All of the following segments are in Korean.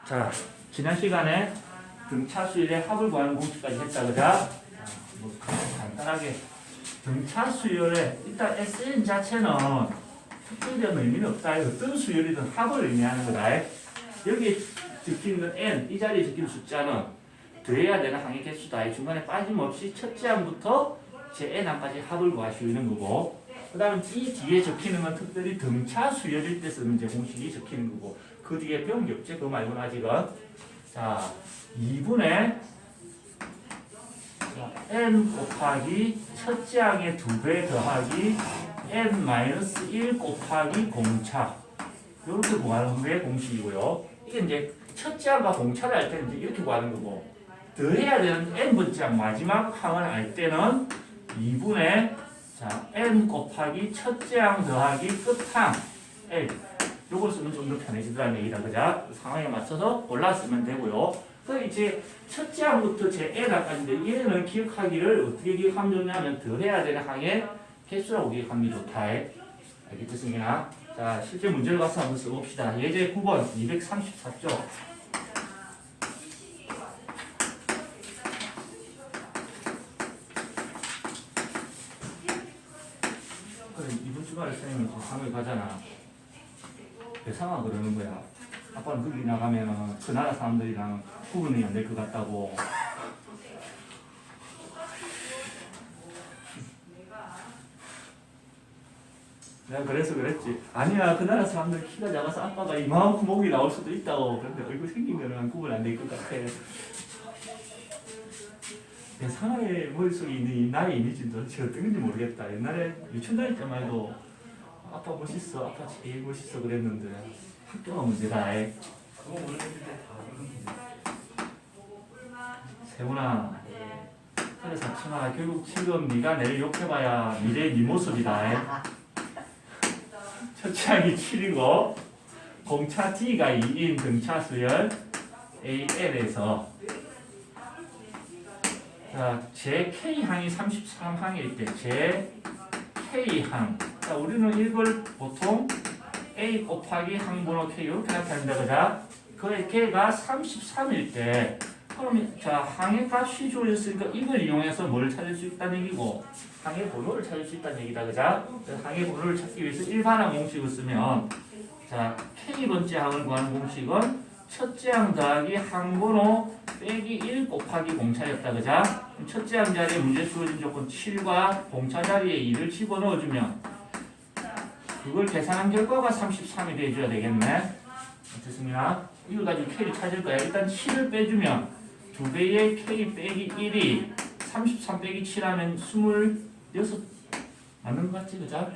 자, 지난 시간에 등차 수열의 합을 구하는 공식까지 했다, 그자? 뭐 간단하게 등차 수열의 일단 SN 자체는 특별한 의미는 없다. 어떤 수열이든 합을 의미하는 거다. 여기 적히는 N, 이 자리에 적힌 숫자는 더해야 되는 항의 개수다. 중간에 빠짐없이 첫째 항부터 제 N항까지 합을 구하시는 거고, 그 다음에 이 뒤에 적히는 건 특별히 등차 수열일 때 쓰는 이제 공식이 적히는 거고, 그 뒤에 배운 게 없지? 그거 말고는 아직은. 자, 2분의 n 곱하기 첫째 항의 2배 더하기 n-1 곱하기 공차. 이렇게 구하는 게 공식이고요. 이게 이제 첫째 항과 공차를 알 때는 이제 이렇게 구하는 거고, 더해야 되는 n번째 항 마지막 항을 알 때는 2분의 자, n 곱하기 첫째 항 더하기 끝항 l. 요걸 쓰면 좀 더 편해지더라는 얘기다. 그자? 상황에 맞춰서 골라 쓰면 되고요. 그래서 이제 첫째 항부터 제 n항까지인데 얘는 기억하기를 어떻게 기억하면 좋냐면 더해야 되는 항의 개수라고 기억하면 좋다. 알겠지, 승민아? 자, 실제 문제를 가서 한번 써봅시다. 예제 9번 234쪽. 그래, 이번 주말에 선생님이 상을 가잖아. 배상아 그러는 거야. 아빠는 거기 나가면 그 나라 사람들이랑 구분이 안 될 것 같다고. 내가 그래서 그랬지. 아니야, 그 나라 사람들 키가 작아서 아빠가 이만큼 목이 나올 수도 있다고. 그런데 얼굴 생기면 구분 안 될 것 같아. 내 상하의 머릿속에 있는 이 나의 이미지는 도대체 어떤 건지 모르겠다. 옛날에 유치원 다닐 때만 해도 아빠 멋있어, 아빠 제일 멋있어 그랬는데 학교가 문제다. 그거 모르겠는데 다 세훈아, 그래 사춘아, 결국 지금 네가 내일 욕해봐야 미래의 네 모습이다. 첫째 항이 7이고 공차 D가 2인 등차 수열 AL에서 자, 제 K항이 33항일 때 제 K항. 자, 우리는 이걸 보통 A 곱하기 항번호 K 이렇게 나타낸다, 그자? 그의 K가 33일 때, 그럼 자, 항의 값이 주어졌으니까 이걸 이용해서 뭘 찾을 수 있다는 얘기고, 항의 번호를 찾을 수 있다는 얘기다, 그자? 항의 번호를 찾기 위해서 일반항 공식을 쓰면, 자, K번째 항을 구하는 공식은 첫째 항 더하기 항번호 빼기 1 곱하기 공차였다, 그자? 첫째 항 자리에 문제 주어진 조건 7과 공차 자리에 2를 집어넣어주면 그걸 계산한 결과가 33이 돼줘야 되겠네. 어떻습니까? 이걸 가지고 K를 찾을 거야. 일단 7을 빼주면 2배의 K 빼기 1이 33 빼기 7하면 26 맞는 것 같지, 그자?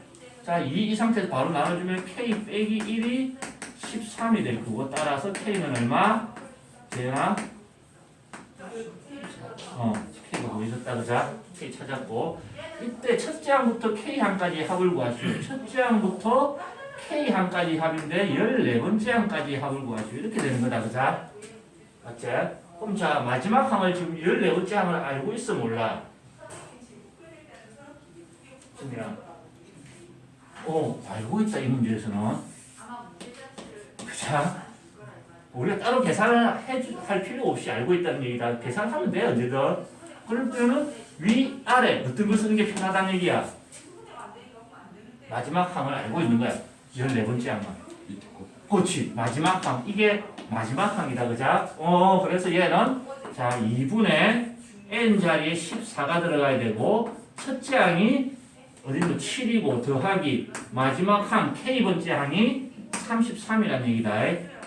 자, 이 상태에서 바로 나눠주면 K 빼기 1이 13이 될 거고, 따라서 K는 얼마? 되나? K가 보여줬다, 그자? K 찾았고, 이때 첫째 항부터 K항까지 합을 구하시오. 첫째 항부터 K항까지 합인데 14번째 항까지 합을 구하시오. 이렇게 되는 거다, 그자? 맞지? 그럼 자, 마지막 항을 지금 14번째 항을 알고 있어, 몰라? 준이야. 알고 있다, 이 문제에서는. 그자? 우리가 따로 계산을 할 필요 없이 알고 있다는 얘기다. 계산하면 돼, 언제든. 그럴 때는 위, 아래 어떤 걸 쓰는 게 편하다는 얘기야. 마지막 항을 알고 있는 거야. 14번째 항만. 그렇지. 마지막 항. 이게 마지막 항이다. 그자? 그래서 얘는 자 2분의 n 자리에 14가 들어가야 되고 첫째 항이 어딘도 7이고 더하기 마지막 항 k번째 항이 33이라는 얘기다.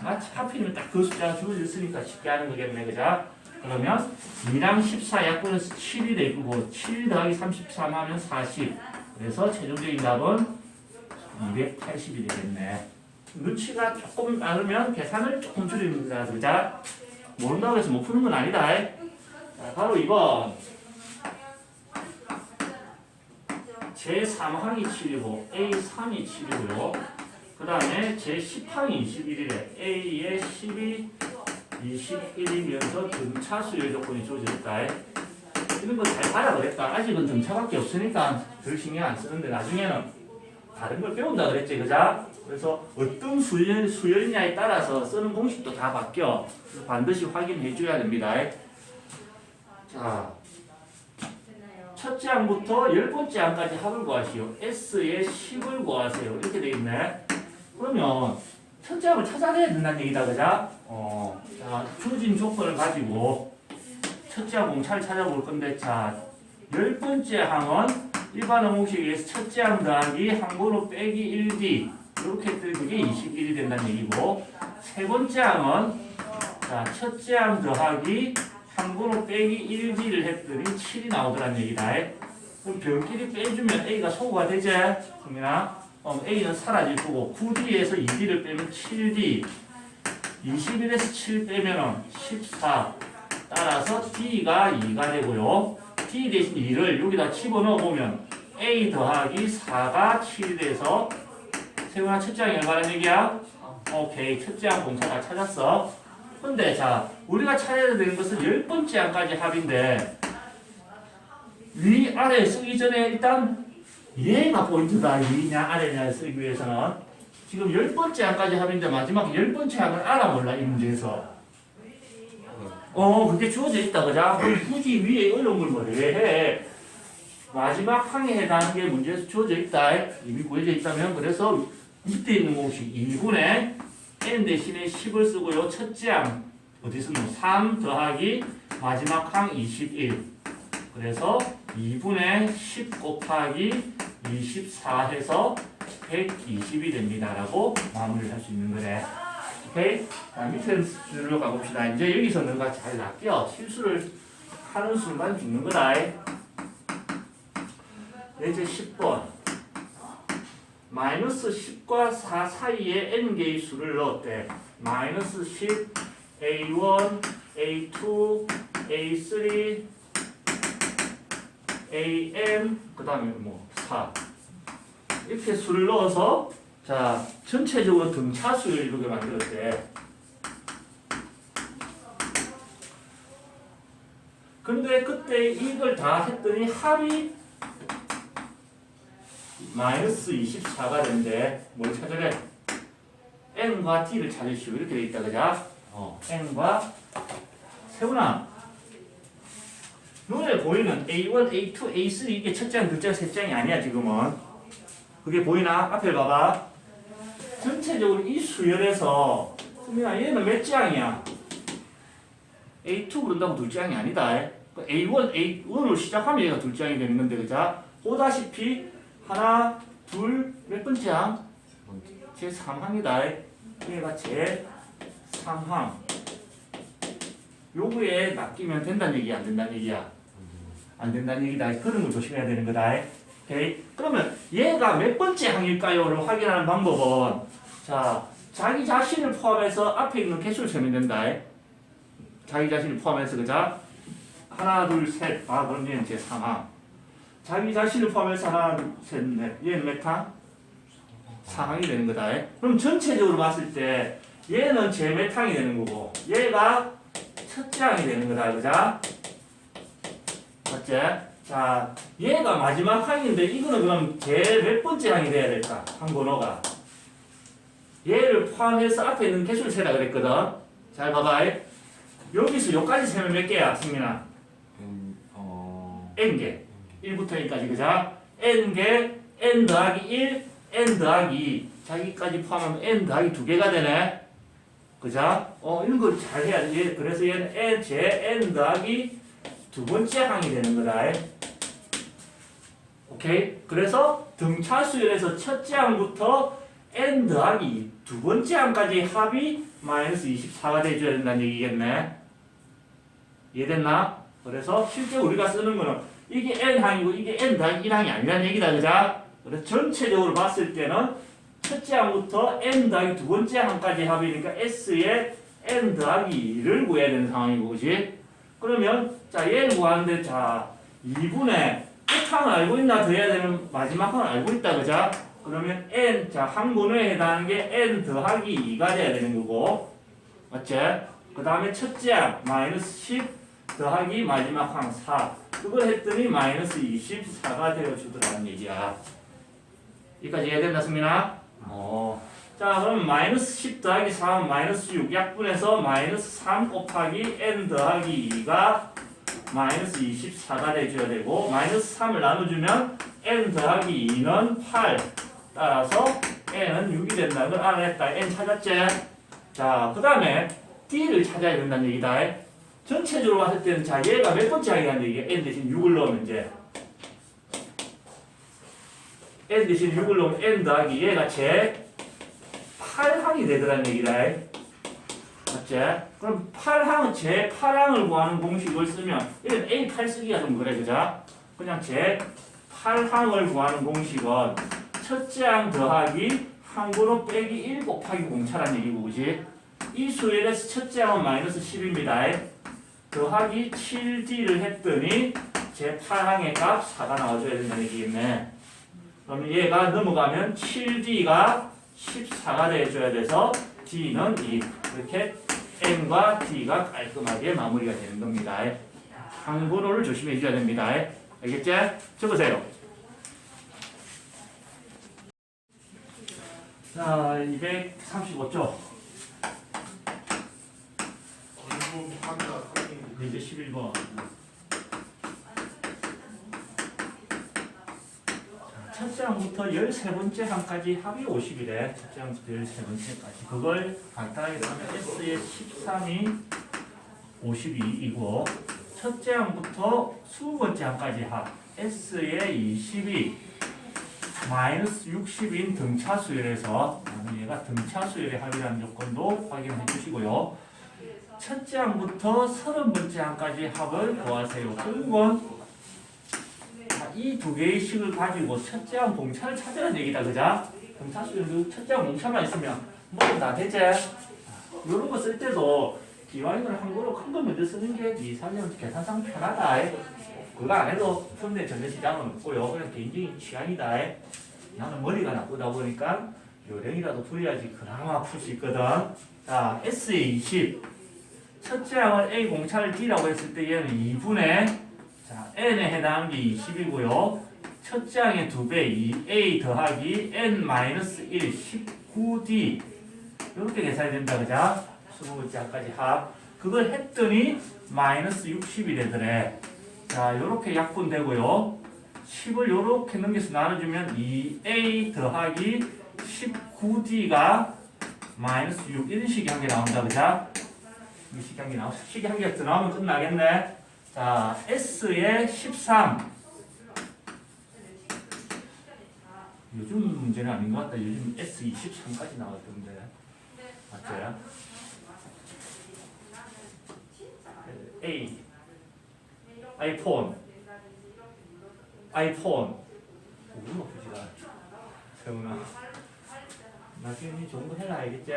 마치 하필이면 딱 그 숫자가 주어졌으니까 쉽게 하는 거겠네. 그자? 그러면 2랑 14 약분해서 7이 되고 7 더하기 33 하면 40. 그래서 최종적인 답은 280이 되겠네. 눈치가 조금 나르면 계산을 조금 줄입니다. 그자? 모른다고 해서 못 푸는 건 아니다. 자, 바로 2번. 제3항이 7이고 A3이 7이고요. 그 다음에 제10항이 21이래. A의 12 21이면서 등차 수열 조건이 주어졌다. 이런 거 잘 봐야 그랬다. 아직은 등차밖에 없으니까 별 신경 안 쓰는데 나중에는 다른 걸 배운다 그랬지, 그자? 그래서 어떤 수열이냐에 따라서 쓰는 공식도 다 바뀌어. 그래서 반드시 확인해 줘야 됩니다. 자, 첫째 항부터 열 번째 항까지 합을 구하시오. S의 10을 구하세요. 이렇게 돼 있네. 그러면 첫째 항을 찾아내야 된다는 얘기다, 그자? 자, 주어진 조건을 가지고 첫째 항 공차를 찾아볼 건데, 자, 열 번째 항은 일반 항공식에 의해서 첫째 항 더하기 항번호 빼기 1D 이렇게 했더니 그게 21이 된다는 얘기고, 세 번째 항은 자, 첫째 항 더하기 항번호 빼기 1D를 했더니 7이 나오더란 얘기다. 그럼 변끼리 빼주면 A가 소구가 되지? 성민아? A는 사라질 거고 9D에서 2D를 빼면 7D 21에서 7 빼면 14 따라서 D가 2가 되고요. D 대신 2를 여기다 집어넣어 보면 A 더하기 4가 7이 돼서 세훈아 첫째 항이 얼마란 얘기야? 오케이, 첫째 항 공차가 찾았어. 근데 자, 우리가 찾아야 되는 것은 열 번째 항까지 합인데 위, 아래 쓰기 전에 일단 얘가 포인트다. 위냐 아래냐 쓰기 위해서는 지금 열 번째 항까지 합인데 마지막 열 번째 항을 알아 몰라 이 문제에서. 그게 주어져 있다, 그자? 굳이 위에 어려운 걸 뭐 해? 마지막 항에 해당하는 게 문제에서 주어져 있다. 이미 구해져 있다면, 그래서 밑에 있는 공식 2분의 n 대신에 10을 쓰고요. 첫째 항, 어디 쓰면 3 더하기 마지막 항 21. 그래서 2분의 10 곱하기 24 해서 120이 됩니다. 라고 마무리를 할 수 있는 거네. 오케이? 자, 밑에 수로 가봅시다. 이제 여기서 너가 잘 낚여. 실수를 하는 순간 죽는 거다. 이제 10번. 마이너스 10과 4 사이에 n개의 수를 넣었대. 마이너스 10, A1, A2, A3, AM, 그 다음에 뭐 4. 이렇게 수를 넣어서 자, 전체적으로 등차수를 이렇게 만들었대. 근데 그때 이걸 다 했더니 합이 마이너스 24가 된대. 뭘 찾으래? n과 t를 찾으시오. 이렇게 돼 있다, 그자? n과 세훈아, 눈에 보이는 A1, A2, A3 이게 첫째 장, 둘째 장, 셋째 장이 아니야 지금은. 그게 보이나? 앞에 봐봐. 전체적으로 이 수열에서 수민아 얘는 몇 장이야? A2 그런다고 둘째 장이 아니다. A1, A1으로 시작하면 얘가 둘째 장이 되는 건데, 그자? 보다시피 하나, 둘, 몇 번째 항? 제3항이다. 얘가 제3항. 요거에 낚이면 된다는 얘기야, 안 된다는 얘기야? 안 된다는 얘기다. 그런 걸 조심해야 되는 거다. 오케이? 그러면 얘가 몇 번째 항일까요?를 확인하는 방법은 자, 자기 자신을 포함해서 앞에 있는 개수를 세면 된다. 자기 자신을 포함해서, 그자? 하나, 둘, 셋. 그럼 얘는 제3항. 자기 자신을 포함해서 하나, 둘, 셋, 넷. 얘는 몇 항? 4항이 되는 거다. 그럼 전체적으로 봤을 때 얘는 제 몇 항이 되는 거고 얘가 첫째 항이 되는 거다. 그자? 맞지? 자, 얘가 마지막 항인데 이거는 그럼 제 몇 번째 항이 돼야 될까? 항번호가. 얘를 포함해서 앞에 있는 개수를 세라 그랬거든. 잘 봐봐. 여기서 여기까지 세면 몇 개야, 승민아? n개. 1부터 1까지, 그자? n개, n 더하기 1, n 더하기 2. 자기까지 포함하면 n 더하기 2개가 되네. 그자? 이런 걸 잘 해야 돼. 그래서 얘는 n 더하기 두 번째 항이 되는 거다. 오케이? 그래서 등차수열에서 첫째 항부터 n 더하기 두 번째 항까지 합이 마이너스 24가 돼줘야 된다는 얘기겠네. 이해됐나? 그래서 실제 우리가 쓰는 거는 이게 n항이고 이게 n 더하기 1항이 아니라는 얘기다. 그자? 그래서 전체적으로 봤을 때는 첫째 항부터 n 더하기 두 번째 항까지 합이니까 s의 n 더하기 2를 구해야 되는 상황이고, 그지? 그러면 자, 얘를 구하는데 자, 2분의 끝항을 알고 있나? 더해야 되는 마지막 항을 알고 있다. 그자? 그러면 n, 자, 항번호에 해당하는 게 n 더하기 2가 돼야 되는 거고, 맞지? 그 다음에 첫째 항 마이너스 10 더하기 마지막 항 4. 그걸 했더니 마이너스 24가 되어주더라는 얘기야. 여기까지 이해된다, 승민아? 자, 그럼 마이너스 10 더하기 3 마이너스 6 약분해서 마이너스 3 곱하기 n 더하기 2가 마이너스 24가 돼줘야 되고 마이너스 3을 나눠주면 n 더하기 2는 8 따라서 n은 6이 된다는 걸 알아냈다. n 찾았지? 자, 그 다음에 d를 찾아야 된다는 얘기다. 전체적으로 봤을 때는 자 얘가 몇 번째 항이 한데 이게 n 대신 6을 넣으면 이제 n 대신 6을 넣으면 n 더하기 얘가 제 8항이 되더라는 얘기다. 맞지? 그럼 8항, 제 8항을 구하는 공식을 쓰면 이건 A8 쓰기가 좀 그래, 그죠? 그냥 제 8항을 구하는 공식은 첫째 항 더하기 항번호 빼기 1 곱하기 공차라는 얘기고, 그지? 이 수열에서 첫째 항은 마이너스 10입니다. 더하기 7D를 했더니 제 8항의 값 4가 나와줘야 된다는 얘기겠네. 그럼 얘가 넘어가면 7D가 14가 돼줘야 돼서 D는 2. 이렇게 N과 D가 깔끔하게 마무리가 되는 겁니다. 항번호를 조심해 줘야 됩니다. 알겠지? 적으세요. 자, 235쪽. 이제 11번. 첫째 항부터 13번째 항까지 합이 50이래. 첫째 항부터 13번째까지. 그걸 간단하게 하면 S의 13이 52이고 첫째 항부터 20번째 항까지 합 S의 20이 마이너스 60인 등차 수열에서 얘가 등차 수열의 합이라는 조건도 확인해 주시고요. 첫째 항부터 30번째 항까지 합을 구하세요. 결국은 이 두 개의 식을 가지고 첫째 항 봉차를 찾으라는 얘기다, 그자? 등차 수열도 첫째 항 봉차만 있으면 뭐 다 되지? 이런 거 쓸 때도 기왕이면 한국어로 큰 거 먼저 쓰는 게 이사님 계산상 편하다. 그거 안 해도 푼데 전혀 지장은 없고요. 그냥 개인적인 취향이다. 나는 머리가 나쁘다 보니까 요령이라도 부려야지 그나마 풀 수 있거든. 자, S의 20. 첫째 항을 A 공차를 D라고 했을 때 얘는 2분의 자, n에 해당하는 게 20이고요. 첫째 항의 2배 2a 더하기 n-1 19d 이렇게 계산이 된다, 그죠? 20번째 항까지 합. 그걸 했더니 마이너스 60이 되더래. 자, 이렇게 약분되고요. 10을 이렇게 넘겨서 나눠주면 2a 더하기 19d가 마이너스 6 이런 식의 한 개 나온다, 그죠? 이 식의 한 개 나오고 식의 한 개 더 나오면 끝나겠네. 자, S의 13. 요즘 문제는 아닌 것 같다. 요즘 S 23까지 나왔던데. 맞죠? A. 아이폰. 우리 높이지가. 세훈아. 나중에 좋은 거 해라, 알겠지?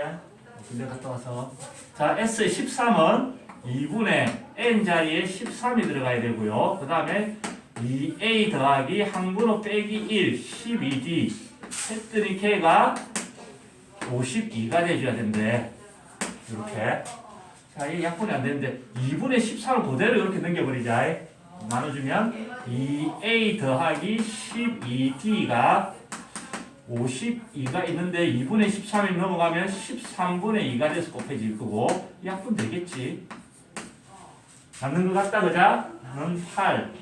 군대 갔다 와서. 자, S의 13은 2분의 n 자리에 13이 들어가야 되고요. 그 다음에 2a 더하기 항번호 빼기 1, 12d 했더니 걔가 52가 돼줘야 된대. 이렇게. 자, 이게 약분이 안 되는데 2분의 13을 그대로 이렇게 넘겨버리자. 나눠주면 2a 더하기 12d가 52가 있는데 2분의 13이 넘어가면 13분의 2가 돼서 곱해질 거고 약분 되겠지. 맞는 것 같다, 그자? 는 8.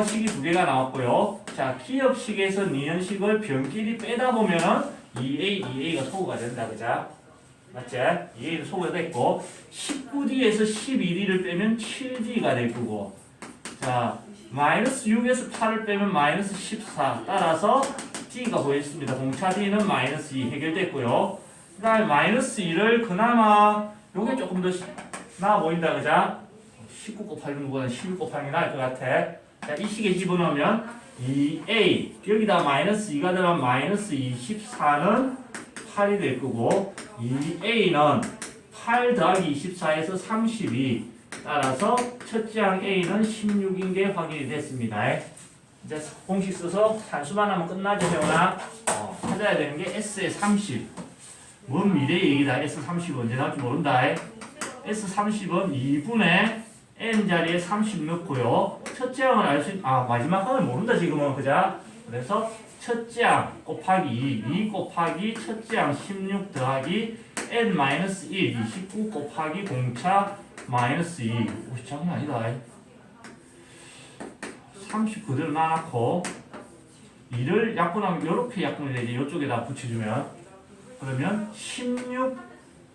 식이 두 개가 나왔고요. 자, 기업식에서 니은식을 변끼리 빼다 보면은 2a가 소거가 된다, 그자? 맞지? 2a는 소거가 됐고 19d에서 12d를 빼면 7d가 될 거고 자, 마이너스 6에서 8을 빼면 마이너스 14 따라서 d가 보였습니다. 공차 d는 마이너스 2 해결됐고요. 그 다음에 마이너스 2를 그나마 요게 조금 더 나아 보인다, 그자? 19 곱하기 6보다는 16 곱하기 나을 것 같아. 자, 이 식에 집어넣으면 2a 여기다 마이너스 2가 들어가면 마이너스 24는 8이 될 거고 2a는 8 더하기 24에서 32 따라서 첫째 항 a는 16인 게 확인이 됐습니다. 이제 공식 써서 산수만 하면 끝나죠, 세훈아? 찾아야 되는 게 S의 30. 뭔 미래의 얘기다. S30 언제 나올지 모른다. S30은 2분의 n자리에 30 넣고요. 첫째 항을 알 수 마지막 항을 모른다, 지금은. 그자? 그래서 첫째 항 곱하기 2 곱하기 첫째 항 16 더하기 n-1 29 곱하기 공차 마이너스 2 장난 아니다. 30 그대로 놔놓고 2를 약분하면 이렇게 약분이 되지. 이쪽에다 붙여주면 그러면 16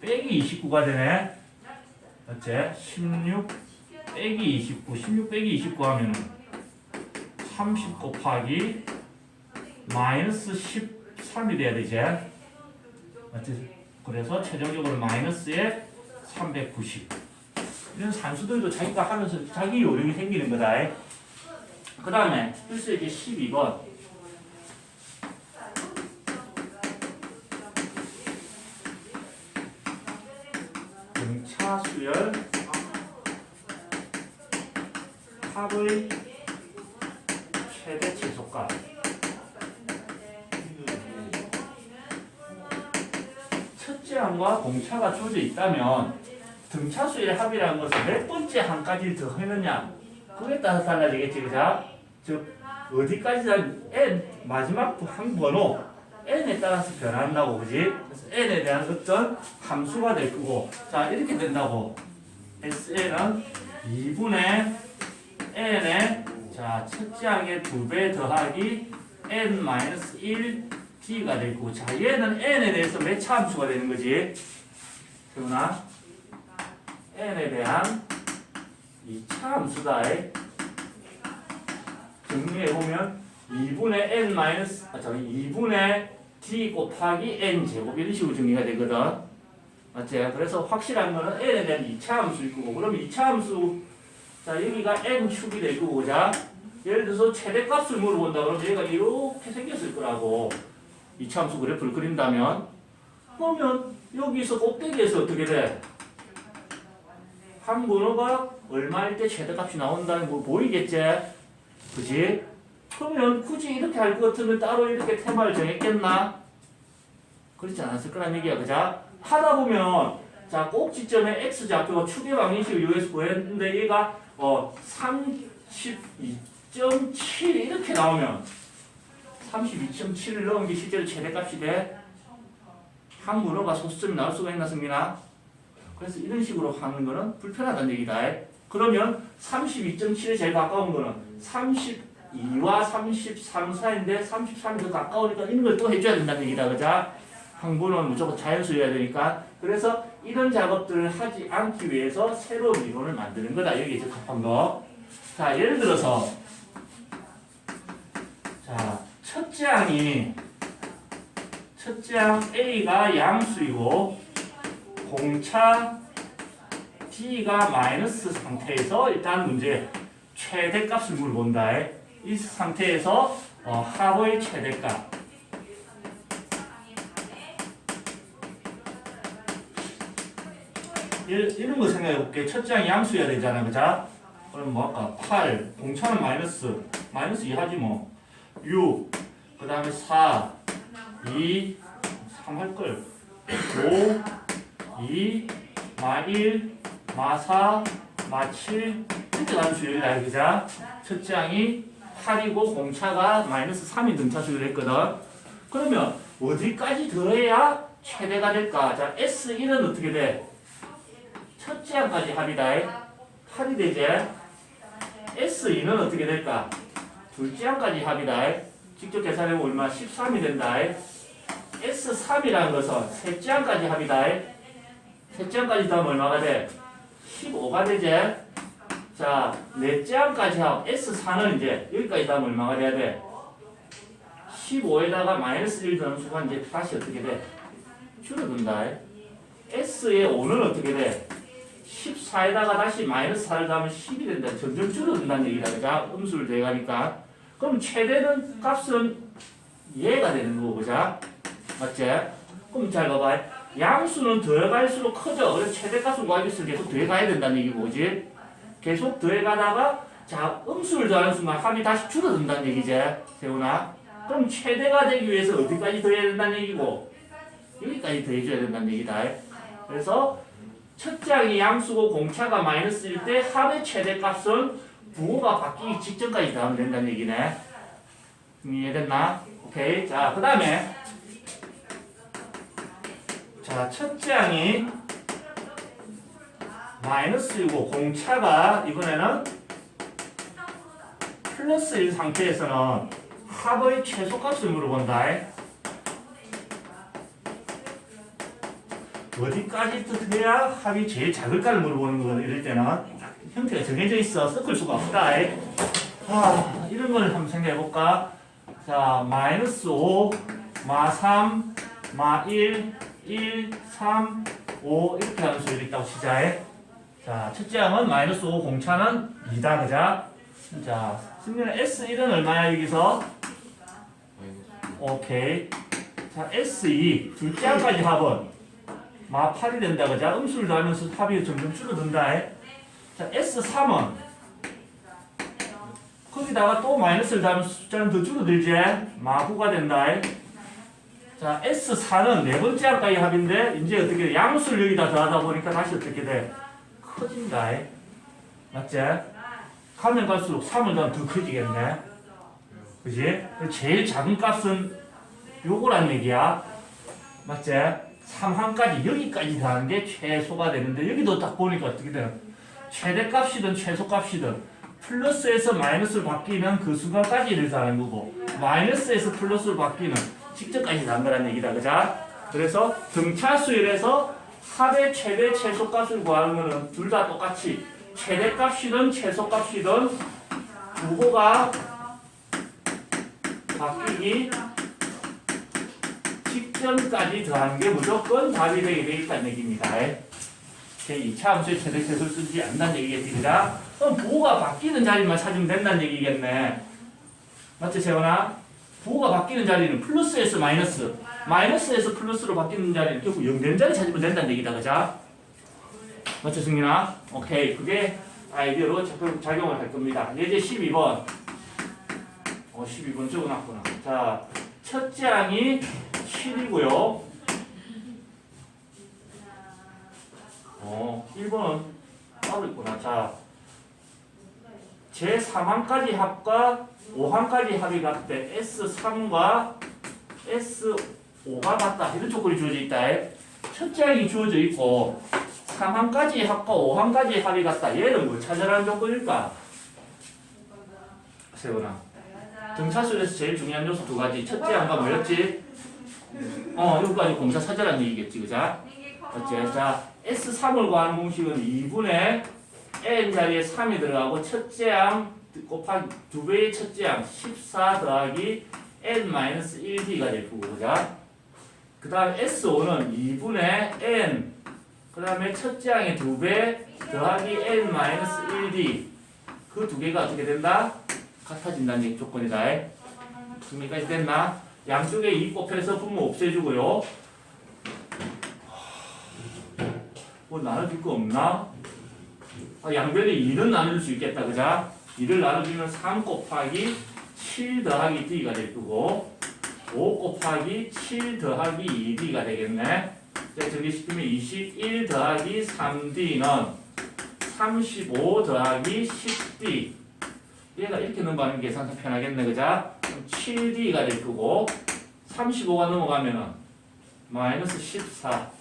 빼기 29가 되네. 맞지? 16 빼기 29 16 빼기 29 하면은 30 곱하기 마이너스 13이 돼야 되지. 맞지? 그래서 최종적으로 마이너스에 390. 이런 산수들도 자기가 하면서 자기 요령이 생기는 거다. 그 다음에 필수 이제 12번. 공차 수열 합의 최대 최소값. 첫째 항과 공차가 주어져 있다면 등차수의 합이라는 것은 몇 번째 항까지 더하느냐 그에 따라서 달라지겠지. 그죠? 즉 어디까지 n 마지막 항 번호 n에 따라서 변한다고. 그지? 그래서 n에 대한 어떤 함수가 될 거고, 자 이렇게 된다고. SN은 2분의 n에 자 첫째 항의 2배 더하기 n-1 d가 될 거고, 자 얘는 n에 대해서 몇 차 함수가 되는 거지? 태훈아, n에 대한 2차 함수다. 정리해보면 2분의 n 마이너스 2분의 d 곱하기 n 제곱 이런 식으로 정리가 되거든. 맞지? 그래서 확실한 거는 n에 대한 2차 함수일 거고, 그럼 2차 함수 자 여기가 n 축이 될 거고, 자 예를 들어서 최대값을 물어본다 그러면 얘가 이렇게 생겼을 거라고. 2차 함수 그래프를 그린다면 그러면 여기서 꼭대기에서 어떻게 돼? 한 번호가 얼마일 때 최대값이 나온다는 거 보이겠지? 그지? 그러면 굳이 이렇게 할 것 같으면 따로 이렇게 테마를 정했겠나? 그렇지 않았을 거란 얘기야. 그자? 하다 보면 자 꼭지점에 x좌표가 축의 방정식을 이용해서 구했는데 얘가 32.7 이렇게 나오면 32.7을 넣은 게 실제로 최대값이 돼? 한 번호가 소수점이 나올 수가 있나, 승민아? 그래서 이런 식으로 하는 거는 불편하다는 얘기다. 그러면 32.7에 제일 가까운 거는 32와 33 사이인데 33이 더 가까우니까 이런 걸 또 해줘야 된다는 얘기다. 그자? 항분은 무조건 자연수여야 되니까. 그래서 이런 작업들을 하지 않기 위해서 새로운 이론을 만드는 거다. 여기 적합한 거. 자, 예를 들어서 자 첫째 항 A가 양수이고 공차 D가 마이너스 상태에서 일단 문제 최대값을 물어본다. 이 상태에서 합의 최대값 이런 거 생각해 볼게. 첫째 항이 양수여야 되잖아. 그자? 그럼 뭐 할까? 8 공차는 마이너스 2 하지 뭐. 6 그 다음에 4 2 3 할걸. 5 2 마1 마4 마7 이렇게 가는 수열이다. 그자? 첫째 항이 8이고 공차가 마이너스 3인 등차수를 했거든. 그러면 어디까지 더해야 최대가 될까? 자, S1은 어떻게 돼? 첫째 항까지 합이다. 8이 되지? S2는 어떻게 될까? 둘째 항까지 합이다. 직접 계산해보면 얼마? 13이 된다. S3이라는 것은 셋째 항까지 합이다. 셋째 항까지 더하면 얼마가 돼? 15가 되지? 자, 넷째 항까지 합 S4는 이제 여기까지 더하면 얼마가 돼야 돼? 15에다가 마이너스 1 더하는 수가 이제 다시 어떻게 돼? 줄어든다. S의 5는 어떻게 돼? 14에다가 다시 마이너스 4를 더하면 10이 된다. 점점 줄어든다는 얘기다. 그자? 음수를 대가니까. 그럼 최대는 값은 얘가 되는 거고, 그자? 맞지? 그럼 잘 봐봐. 양수는 더해갈수록 커져. 그래서 최대값을 구하기 위해서 계속 더해가야 된다는 얘기고, 그지? 계속 더해가다가, 자, 음수를 더하는 순간 합이 다시 줄어든다는 얘기지, 세훈아. 그럼 최대가 되기 위해서 어디까지 더해야 된다는 얘기고, 여기까지 더해줘야 된다는 얘기다. 그래서 첫째 항이 양수고 공차가 마이너스일 때 합의 최대값은 부호가 바뀌기 직전까지 더하면 된다는 얘기네. 이해됐나? 오케이. 자, 그 다음에 자, 첫째 항이 마이너스이고 공차가 이번에는 플러스인 상태에서는 합의 최소값을 물어본다. 어디까지 해야 합이 제일 작을까를 물어보는 거거든. 이럴 때는 형태가 정해져 있어. 섞을 수가 없다. 이런 걸 한번 생각해 볼까? 자, 마이너스 5, 마 3, 마 1, 1, 3, 5 이렇게 하는 수열이 있다고 치자. 자, 첫째 항은 마이너스 5, 공차는 2다. 그자? 자, 승민아 S1은 얼마야 여기서? 오케이. 자, S2 둘째 항까지 합은 마 8이 된다. 그자? 음수를 더하면서 합이 점점 줄어든다. 자, S3은 거기다가 또 마이너스를 더하면 숫자는 더 줄어들지? 마 9가 된다. 자, S4는 네 번째 항까지 합인데 이제 어떻게 돼? 양수를 여기다 더하다 보니까 다시 어떻게 돼? 커진다. 맞지? 가면 갈수록 3을 더하면 더 커지겠네. 그지? 제일 작은 값은 요거란 얘기야. 맞지? 3항까지 여기까지 더하는 게 최소가 되는데 여기도 딱 보니까 어떻게 돼? 최대값이든 최소값이든 플러스에서 마이너스를 바뀌면 그 순간까지를 더하는 거고 마이너스에서 플러스를 바뀌는 직접까지 더한 거란 얘기다. 그자? 그래서 등차수열에서 합의 최대 최소값을 구하는 거는 둘 다 똑같이 최대값이든 최소값이든 부호가 바뀌기 직전까지 더하는 게 무조건 답이 되게 되겠다는 얘기입니다. 제2차 함수의 최대 최소를 쓰지 않는다는 얘기겠습니다. 그럼 부호가 바뀌는 자리만 찾으면 된다는 얘기겠네. 맞죠, 재원아? 부호가 바뀌는 자리는 플러스에서 마이너스, 마이너스에서 플러스로 바뀌는 자리는 결국 0된 자리 찾으면 된다는 얘기다. 그자? 맞죠, 승민아? 오케이. 그게 아이디어로 작용을 할 겁니다. 예제 12번. 12번 적어놨구나. 자, 첫째 항이 7이고요. 1번은 따로 있구나. 자, 제3항까지 합과 5항까지 합이 같대. S3과 S5가 같다. 이런 조건이 주어져 있다. 첫째 항이 주어져 있고 3항까지 합과 5항까지 합이 같다. 얘는 뭐 찾아라는 조건일까? 세훈아. 등차수에서 제일 중요한 요소 두 가지. 첫째 항과 뭐였지? 여기까지 공차 찾아라는 얘기겠지. 그자? 어째? 자, S3을 구하는 공식은 2분의 n 자리에 3이 들어가고 첫째 항 곱하기 2배의 첫째 항 14 더하기 n-1d가 될 거고. 그자? 그 다음 S5는 2분의 n 그 다음에 첫째 항의 2배 더하기 n-1d 그 두 개가 어떻게 된다? 같아진다는 조건이다. 준비까지 됐나? 양쪽에 2 곱해서 분모 없애주고요. 뭐 나눠줄 거 없나? 양변에 2는 나눠줄 수 있겠다. 그자? 2를 나눠주면 3 곱하기 7 더하기 d가 될 거고 5 곱하기 7 더하기 2d가 되겠네. 자, 정리시키면 21 더하기 3d는 35 더하기 10d. 얘가 이렇게 넘어가는 계산이 편하겠네. 그자? 7d가 될 거고 35가 넘어가면은 마이너스 14.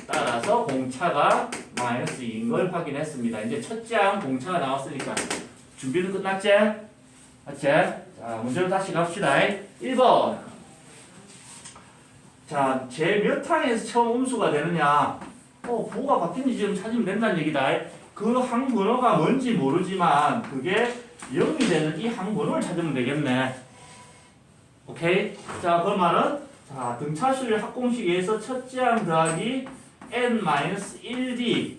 따라서 공차가 마이너스 2인 걸 확인했습니다. 이제 첫째 항 공차가 나왔으니까 준비는 끝났지? 맞지? 자, 문제로 다시 갑시다. 1번. 자, 제 몇 항에서 처음 음수가 되느냐? 부호가 바뀐지 지금 찾으면 된다는 얘기다. 그 항번호가 뭔지 모르지만 그게 0이 되는 이 항번호를 찾으면 되겠네. 오케이? 자, 그 말은 자, 등차수열 합공식에서 첫째 항 더하기 n-1d.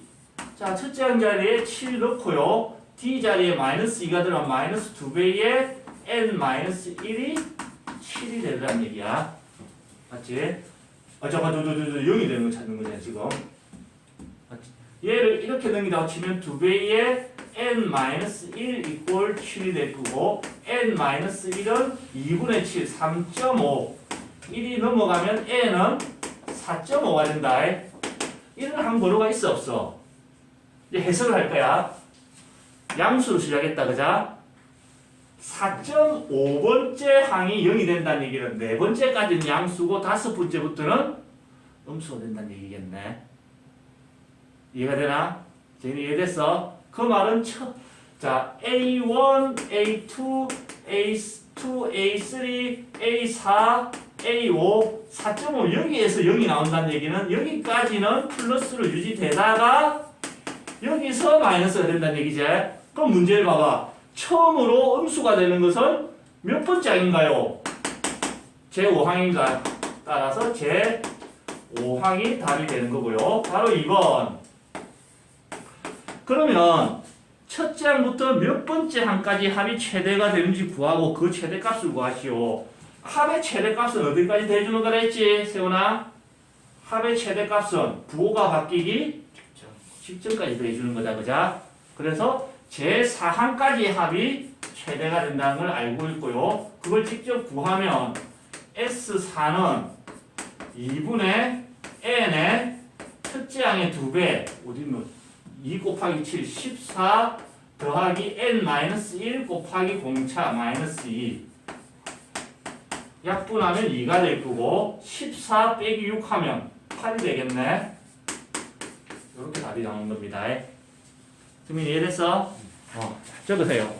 자, 첫째 항 자리에 7 넣고요. d 자리에 마이너스 2가 들어가면 마이너스 2배의 n-1이 7이 되더란 얘기야. 맞지? 잠깐, 0이 되는 거 찾는 거잖아, 지금. 맞지? 얘를 이렇게 넘기다가 치면 2배의 n-1 이꼴 7이 될 거고, n-1은 2분의 7, 3.5. 1이 넘어가면 n은 4.5가 된다. 이런 항번호가 있어, 없어? 이제 해석을 할 거야. 양수로 시작했다, 그자? 4.5번째 항이 0이 된다는 얘기는 네 번째까지는 양수고 다섯 번째부터는 음수가 된다는 얘기겠네. 이해가 되나? 제니 이해됐어? 그 말은 자 A1, A2, A2, A3, A4, A5, 4.5 여기에서 0이 나온다는 얘기는 여기까지는 플러스로 유지되다가 여기서 마이너스가 된다는 얘기지. 그럼 문제를 봐봐. 처음으로 음수가 되는 것은 몇 번째 항인가요? 제5항인가? 따라서 제5항이 답이 되는 거고요. 바로 2번. 그러면 첫째 항부터 몇 번째 항까지 합이 최대가 되는지 구하고 그 최대값을 구하시오. 합의 최대값은 어디까지 대주는 거라 했지? 세훈아? 합의 최대값은 부호가 바뀌기 직전까지 대주는 거다. 그자? 그래서 제4항까지의 합이 최대가 된다는 걸 알고 있고요. 그걸 직접 구하면 S4는 2분의 n의 첫째 항의 2배 어디 있노? 2 곱하기 7, 14 더하기 n-1 곱하기 공차 마이너스 2 약분하면 2가 될 거고 14 빼기 6 하면 8이 되겠네. 이렇게 답이 나오는 겁니다. 승민 이해됐어? 적으세요.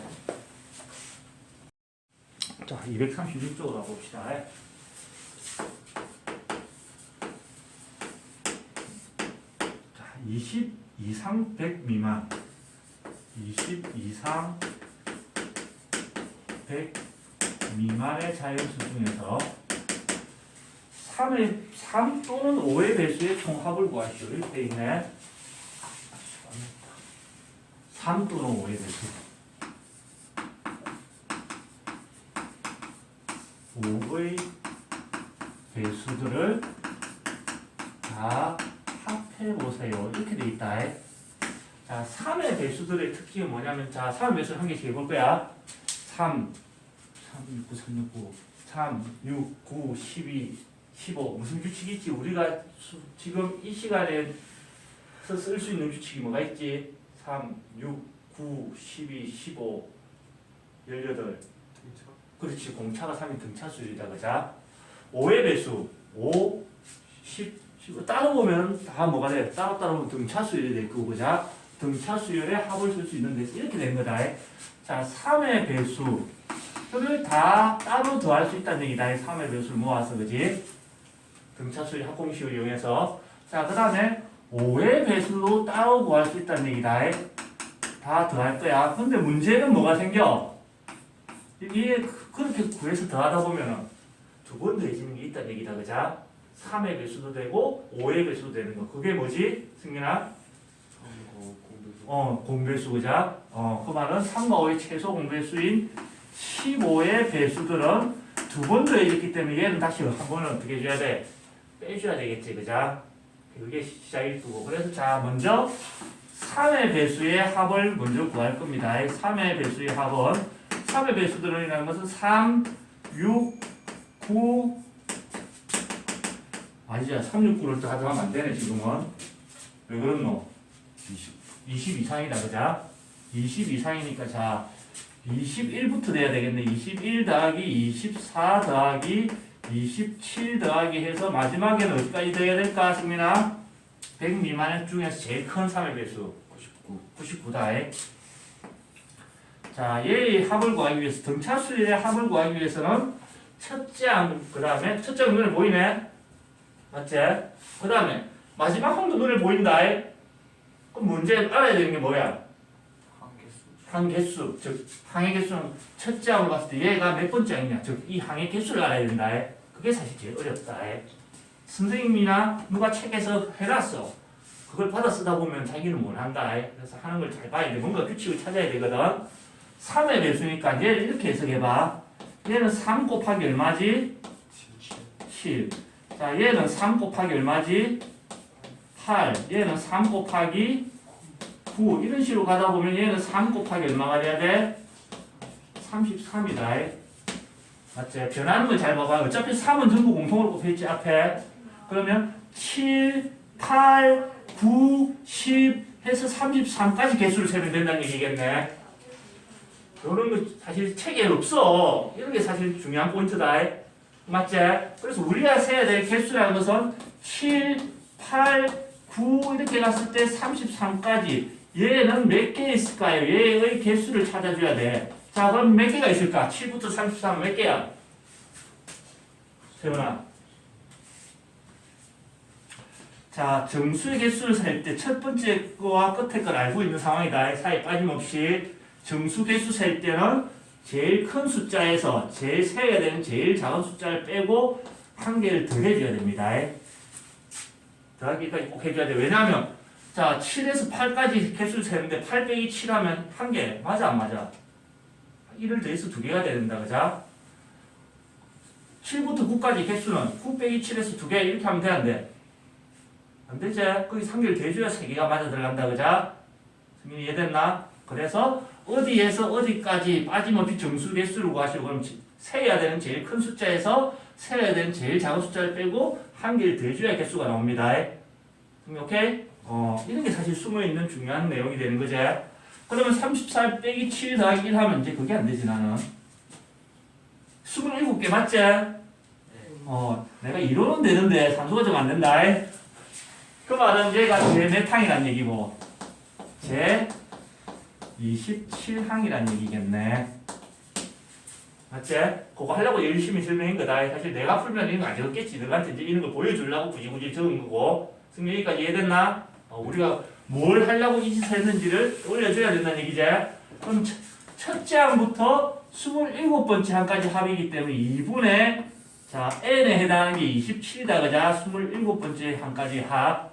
자, 236쪽으로 가봅시다. 자, 20 이상 100 미만 20 이상 100 미만의 자연수 중에서 3 또는 5의 배수의 총합을 구하시오. 이렇게 돼 있네. 3 또는 5의 배수 5의 배수들을 다 합해보세요. 이렇게 돼 있다. 자, 3의 배수들의 특징은 뭐냐면, 자, 3의 배수를 한 개씩 해볼 거야. 3, 6, 9, 3, 6, 9, 3, 6, 9, 12, 15. 무슨 규칙이 있지? 우리가 지금 이 시간에 쓸 수 있는 규칙이 뭐가 있지? 3, 6, 9, 12, 15, 18. 그렇지. 공차가 3이 등차수율이다. 그자? 5의 배수. 5, 10, 15. 따로 보면 다 뭐가 돼? 따로 보면 등차수율이 될 거고, 그자? 등차수율의 합을 쓸 수 있는데, 이렇게 된 거다. 자, 3의 배수를 다 따로 더할 수 있다는 얘기다. 3의 배수를 모아서, 그지? 등차수율 합공식을 이용해서. 자, 그 다음에 5의 배수도 따로 구할 수 있다는 얘기다. 다 더할 거야. 근데 문제는 뭐가 생겨? 이게 그렇게 구해서 더하다 보면 두 번 더해지는 게 있다는 얘기다. 그자? 3의 배수도 되고 5의 배수도 되는 거. 그게 뭐지? 승민아? 공배수. 그자? 그 말은 3과 5의 최소 공배수인 15의 배수들은 두 번 더해졌기 때문에 얘는 다시 한 번은 어떻게 해줘야 돼? 빼줘야 되겠지. 그자? 그게 시작일 거고. 그래서 자, 먼저 3의 배수의 합을 먼저 구할 겁니다. 3의 배수의 합은 3의 배수들은 이라는 것은 3, 6, 9 아니죠. 3, 6, 9를 다 더하면 안 되네 지금은. 왜 그렇노? 20 이상이다. 그자? 20 이상이니까 자 21부터 돼야 되겠네. 21 더하기 24 더하기 27 더하기 해서 마지막에는 어디까지 돼야 될까? 승민아? 100 미만의 중에서 제일 큰 3의 배수 99다. 자, 얘의 합을 구하기 위해서 등차수의 합을 구하기 위해서는 첫째 항, 그 다음에 첫째 항 눈에 보이네? 맞지? 그 다음에 마지막 항도 눈에 보인다. 그럼 문제 알아야 되는 게 뭐야? 항개수. 즉 항의 개수는 첫째 항으로 봤을 때 얘가 몇 번째 항이냐? 즉 이 항의 개수를 알아야 된다. 그게 사실 제일 어렵다. 선생님이나 누가 책에서 해놨어. 그걸 받아 쓰다 보면 자기는 못 한다. 그래서 하는 걸 잘 봐야 돼. 뭔가 규칙을 찾아야 되거든. 3의 배수니까 얘를 이렇게 해석해봐. 얘는 3 곱하기 얼마지? 7. 자, 얘는 3 곱하기 얼마지? 8. 얘는 3 곱하기 9. 이런 식으로 가다 보면 얘는 3 곱하기 얼마가 돼야 돼? 33이다. 맞지? 변하는 걸 잘 봐봐. 어차피 3은 전부 공통으로 곱했지, 앞에. 그러면 7, 8, 9, 10 해서 33까지 개수를 세면 된다는 얘기겠네. 이런 거 사실 책에 없어. 이런 게 사실 중요한 포인트다. 맞지? 그래서 우리가 세야 될 개수라는 것은 7, 8, 9 이렇게 갔을 때 33까지 얘는 몇 개 있을까요? 얘의 개수를 찾아줘야 돼. 자, 그럼 몇 개가 있을까? 7부터 33 몇 개야? 세훈아. 자, 정수의 개수를 셀 때 첫 번째 거와 끝에 걸 알고 있는 상황이다. 사이 빠짐없이. 정수 개수 셀 때는 제일 큰 숫자에서 제일 세야 되는 제일 작은 숫자를 빼고 한 개를 더 해줘야 됩니다. 더하기까지 꼭 해줘야 돼. 왜냐하면 자 7에서 8까지 개수를 세는데 8 빼기 7 하면 한 개. 맞아 안 맞아? 1을 더해서 두 개가 된다. 그죠? 7부터 9까지 개수는 9 빼기 7에서 두 개 이렇게 하면 되는데 안 되지? 거기 3개를 더해줘야 3개가 맞아 들어간다. 그죠? 승민이 이해됐나? 그래서 어디에서 어디까지 빠짐없이 정수 개수를 구하시고 그럼 세야 되는 제일 큰 숫자에서 세야 되는 제일 작은 숫자를 빼고 한 개를 더해줘야 개수가 나옵니다. 오케이? 이런 게 사실 숨어있는 중요한 내용이 되는 거지. 그러면 34 빼기 7 더하기 1 하면 이제 그게 안 되지 나는. 27개 맞지? 내가 이러면 되는데 산수가 좀 안 된다. 그 말은 얘가 제 몇 항이란 얘기고 제 27항이란 얘기겠네. 맞지? 그거 하려고 열심히 설명한 거다. 사실 내가 풀면 이런 거 안 적었겠지. 너한테 이제 이런 거 보여주려고 굳이 적은 거고. 지금 여기까지 이해됐나? 우리가 뭘 하려고 이 짓을 했는지를 올려줘야 된다는 얘기지. 그럼 첫째 항부터 27번째 항까지 합이기 때문에 2분의 자 n에 해당하는 게 27이다. 그자? 27번째 항까지 합.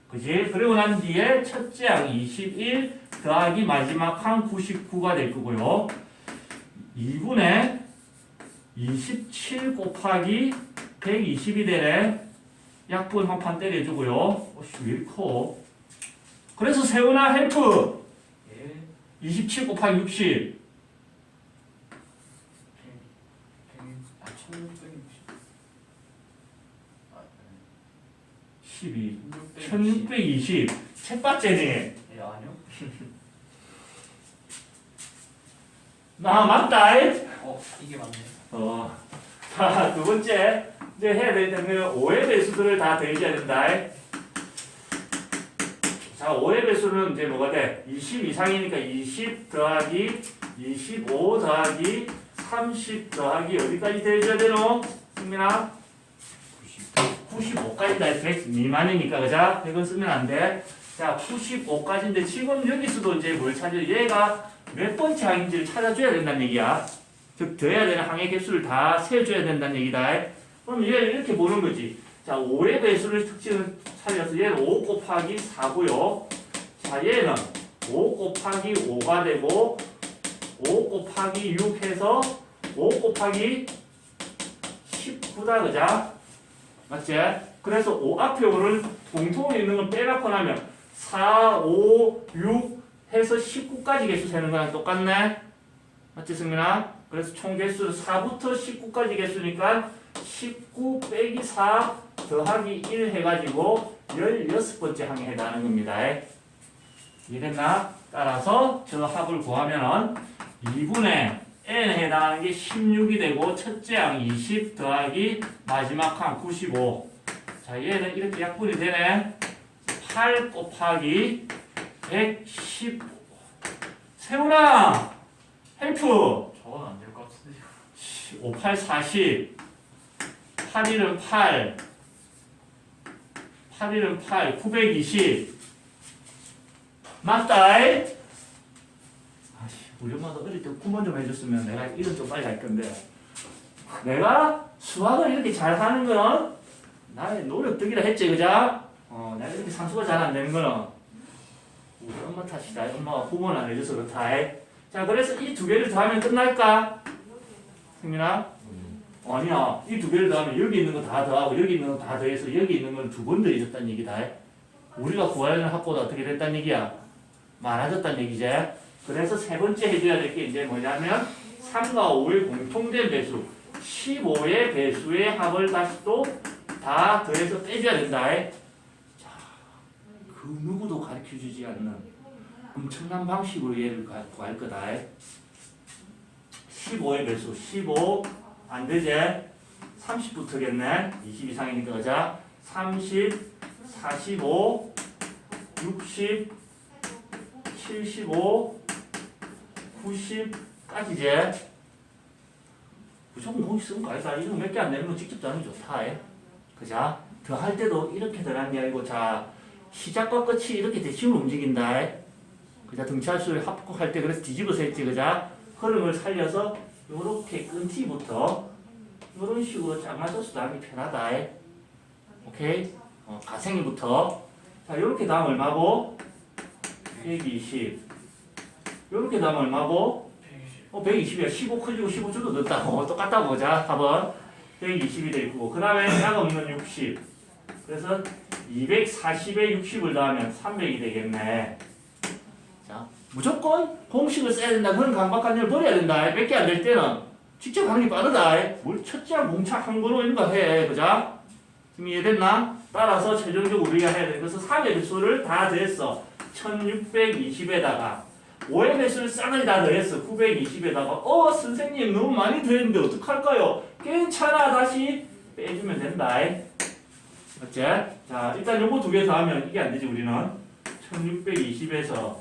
그지? 그리고 난 뒤에 첫째 항 21 더하기 마지막 항 99가 될 거고요. 2분의 27 곱하기 120이 되네. 약분 한판 때려주고요. 오씨 왜 이렇게 커? 그래서 세훈아 헬프 27 곱하기 60 12 1620 책받째니? 예, 아니요. 나 맞다. 이게 맞네. 자, 두 번째 이제 해야 되는 5의 배수들을 다 더해줘야 된다. 자, 5의 배수는 이제 뭐가 돼? 20 이상이니까 20 더하기 25 더하기 30 더하기 어디까지 더해줘야 되노? 승민아? 95까지다. 100 미만이니까 그자? 100은 쓰면 안 돼. 자, 95까지인데 지금 여기서도 이제 뭘 찾아야 얘가 몇 번째 항인지를 찾아줘야 된다는 얘기야. 즉 더해야 되는 항의 개수를 다 세줘야 된다는 얘기다. 그럼 얘를 이렇게 보는 거지. 자, 5의 배수를 특징을 살려서 얘는 5 곱하기 4고요. 자, 얘는 5 곱하기 5가 되고 5 곱하기 6 해서 5 곱하기 19다. 그자? 맞지? 그래서 5 앞에 오는 공통에 있는 건 빼놓고 나면 4, 5, 6 해서 19까지 개수 세는 거랑 똑같네? 맞지 승민아? 그래서 총 개수 4부터 19까지 개수니까 19 빼기 4 더하기 1 해가지고 16번째 항에 해당하는 겁니다. 이해됐나? 따라서 저 합을 구하면은 2분의 n에 해당하는 게 16이 되고 첫째 항 20 더하기 마지막 항 95. 자, 얘는 이렇게 약분이 되네. 8 곱하기 115. 세훈아! 헬프! 저건 안 될 것 같은데요. 5, 8, 40. 8, 1은 8. 8, 1은 8. 920. 맞다. 우리 엄마도 어릴 때 구몬 좀 해줬으면 내가 이런 좀 빨리 할 건데. 내가 수학을 이렇게 잘하는 건 나의 노력 덕이라 했지, 그자? 내가 이렇게 산수가 잘 안 되는 거는 우리 엄마 탓이다. 엄마가 구몬 안 해줘서 그렇다. 자, 그래서 이 두 개를 더하면 끝날까? 승민아? 아니야. 이 두 개를 더하면 여기 있는 거 다 더하고 여기 있는 거 다 더해서 여기 있는 건 두 번 더해졌다는 얘기다. 우리가 구하려는 합보다 어떻게 됐다는 얘기야? 많아졌다는 얘기지. 그래서 세 번째 해줘야 될 게 이제 뭐냐면 3과 5의 공통된 배수 15의 배수의 합을 다시 또 다 더해서 빼줘야 된다. 자, 그 누구도 가르쳐주지 않는 엄청난 방식으로 얘를 구할 거다. 15의 배수 15 안되지? 30 붙어겠네. 20 이상이니까 그자 30 45 60 75 90까지지. 무조건 공식 쓰는 거 아니다. 이거 몇 개 안 되는 거 직접 짜는 게 좋다. 그자? 더 할 때도 이렇게 더라는 게 아니고 자 시작과 끝이 이렇게 대칭으로 움직인다. 그자 등차수를 합곡할 때 그래서 뒤집어서 했지. 그자? 흐름을 살려서 요렇게 끈티부터 이런 식으로 쫙 맞춰서 하기 편하다. 오케이? 가생이부터 자 요렇게 다음 얼마고? 120 요렇게 다음 얼마고? 120이야. 15 커지고 15 줄어들었다고. 똑같다고 보자. 답은 120이 되있고 그 다음에 약 없는 60 그래서 240에 60을 더하면 300이 되겠네. 자 무조건 공식을 써야 된다. 그런 강박한 일 버려야 된다. 몇 개 안 될 때는 직접 하는 게 빠르다. 뭘 첫째랑 공차 한 번호 이런 거 해. 그자? 지금 이해됐나? 따라서 최종적으로 우리가 해야 돼. 그래서 3의 배수를 다 더했어. 1620에다가 5의 배수를 싸그리 다 더했어. 920에다가 선생님 너무 많이 더했는데 어떡할까요? 괜찮아. 다시 빼주면 된다. 맞지? 자 일단 요거 두 개 더하면 이게 안 되지 우리는. 1620에서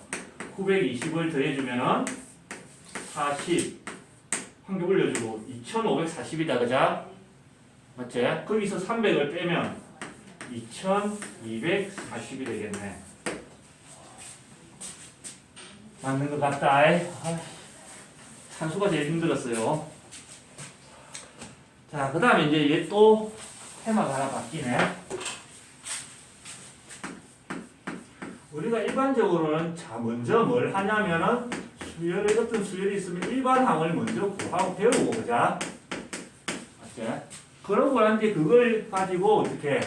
920을 더해주면은 40 한 개 올려주고 2540이다. 그자? 맞지? 거기서 300을 빼면 2240이 되겠네. 맞는 것 같다. 산수가 제일 힘들었어요. 자, 그 다음에 이제 얘 또 테마가 하나 바뀌네. 우리가 일반적으로는 자 먼저 뭘 하냐면은 수열에 어떤 수열이 있으면 일반항을 먼저 구하고 배우고 보자. 맞지? 그러고 난 뒤에 그걸 가지고 어떻게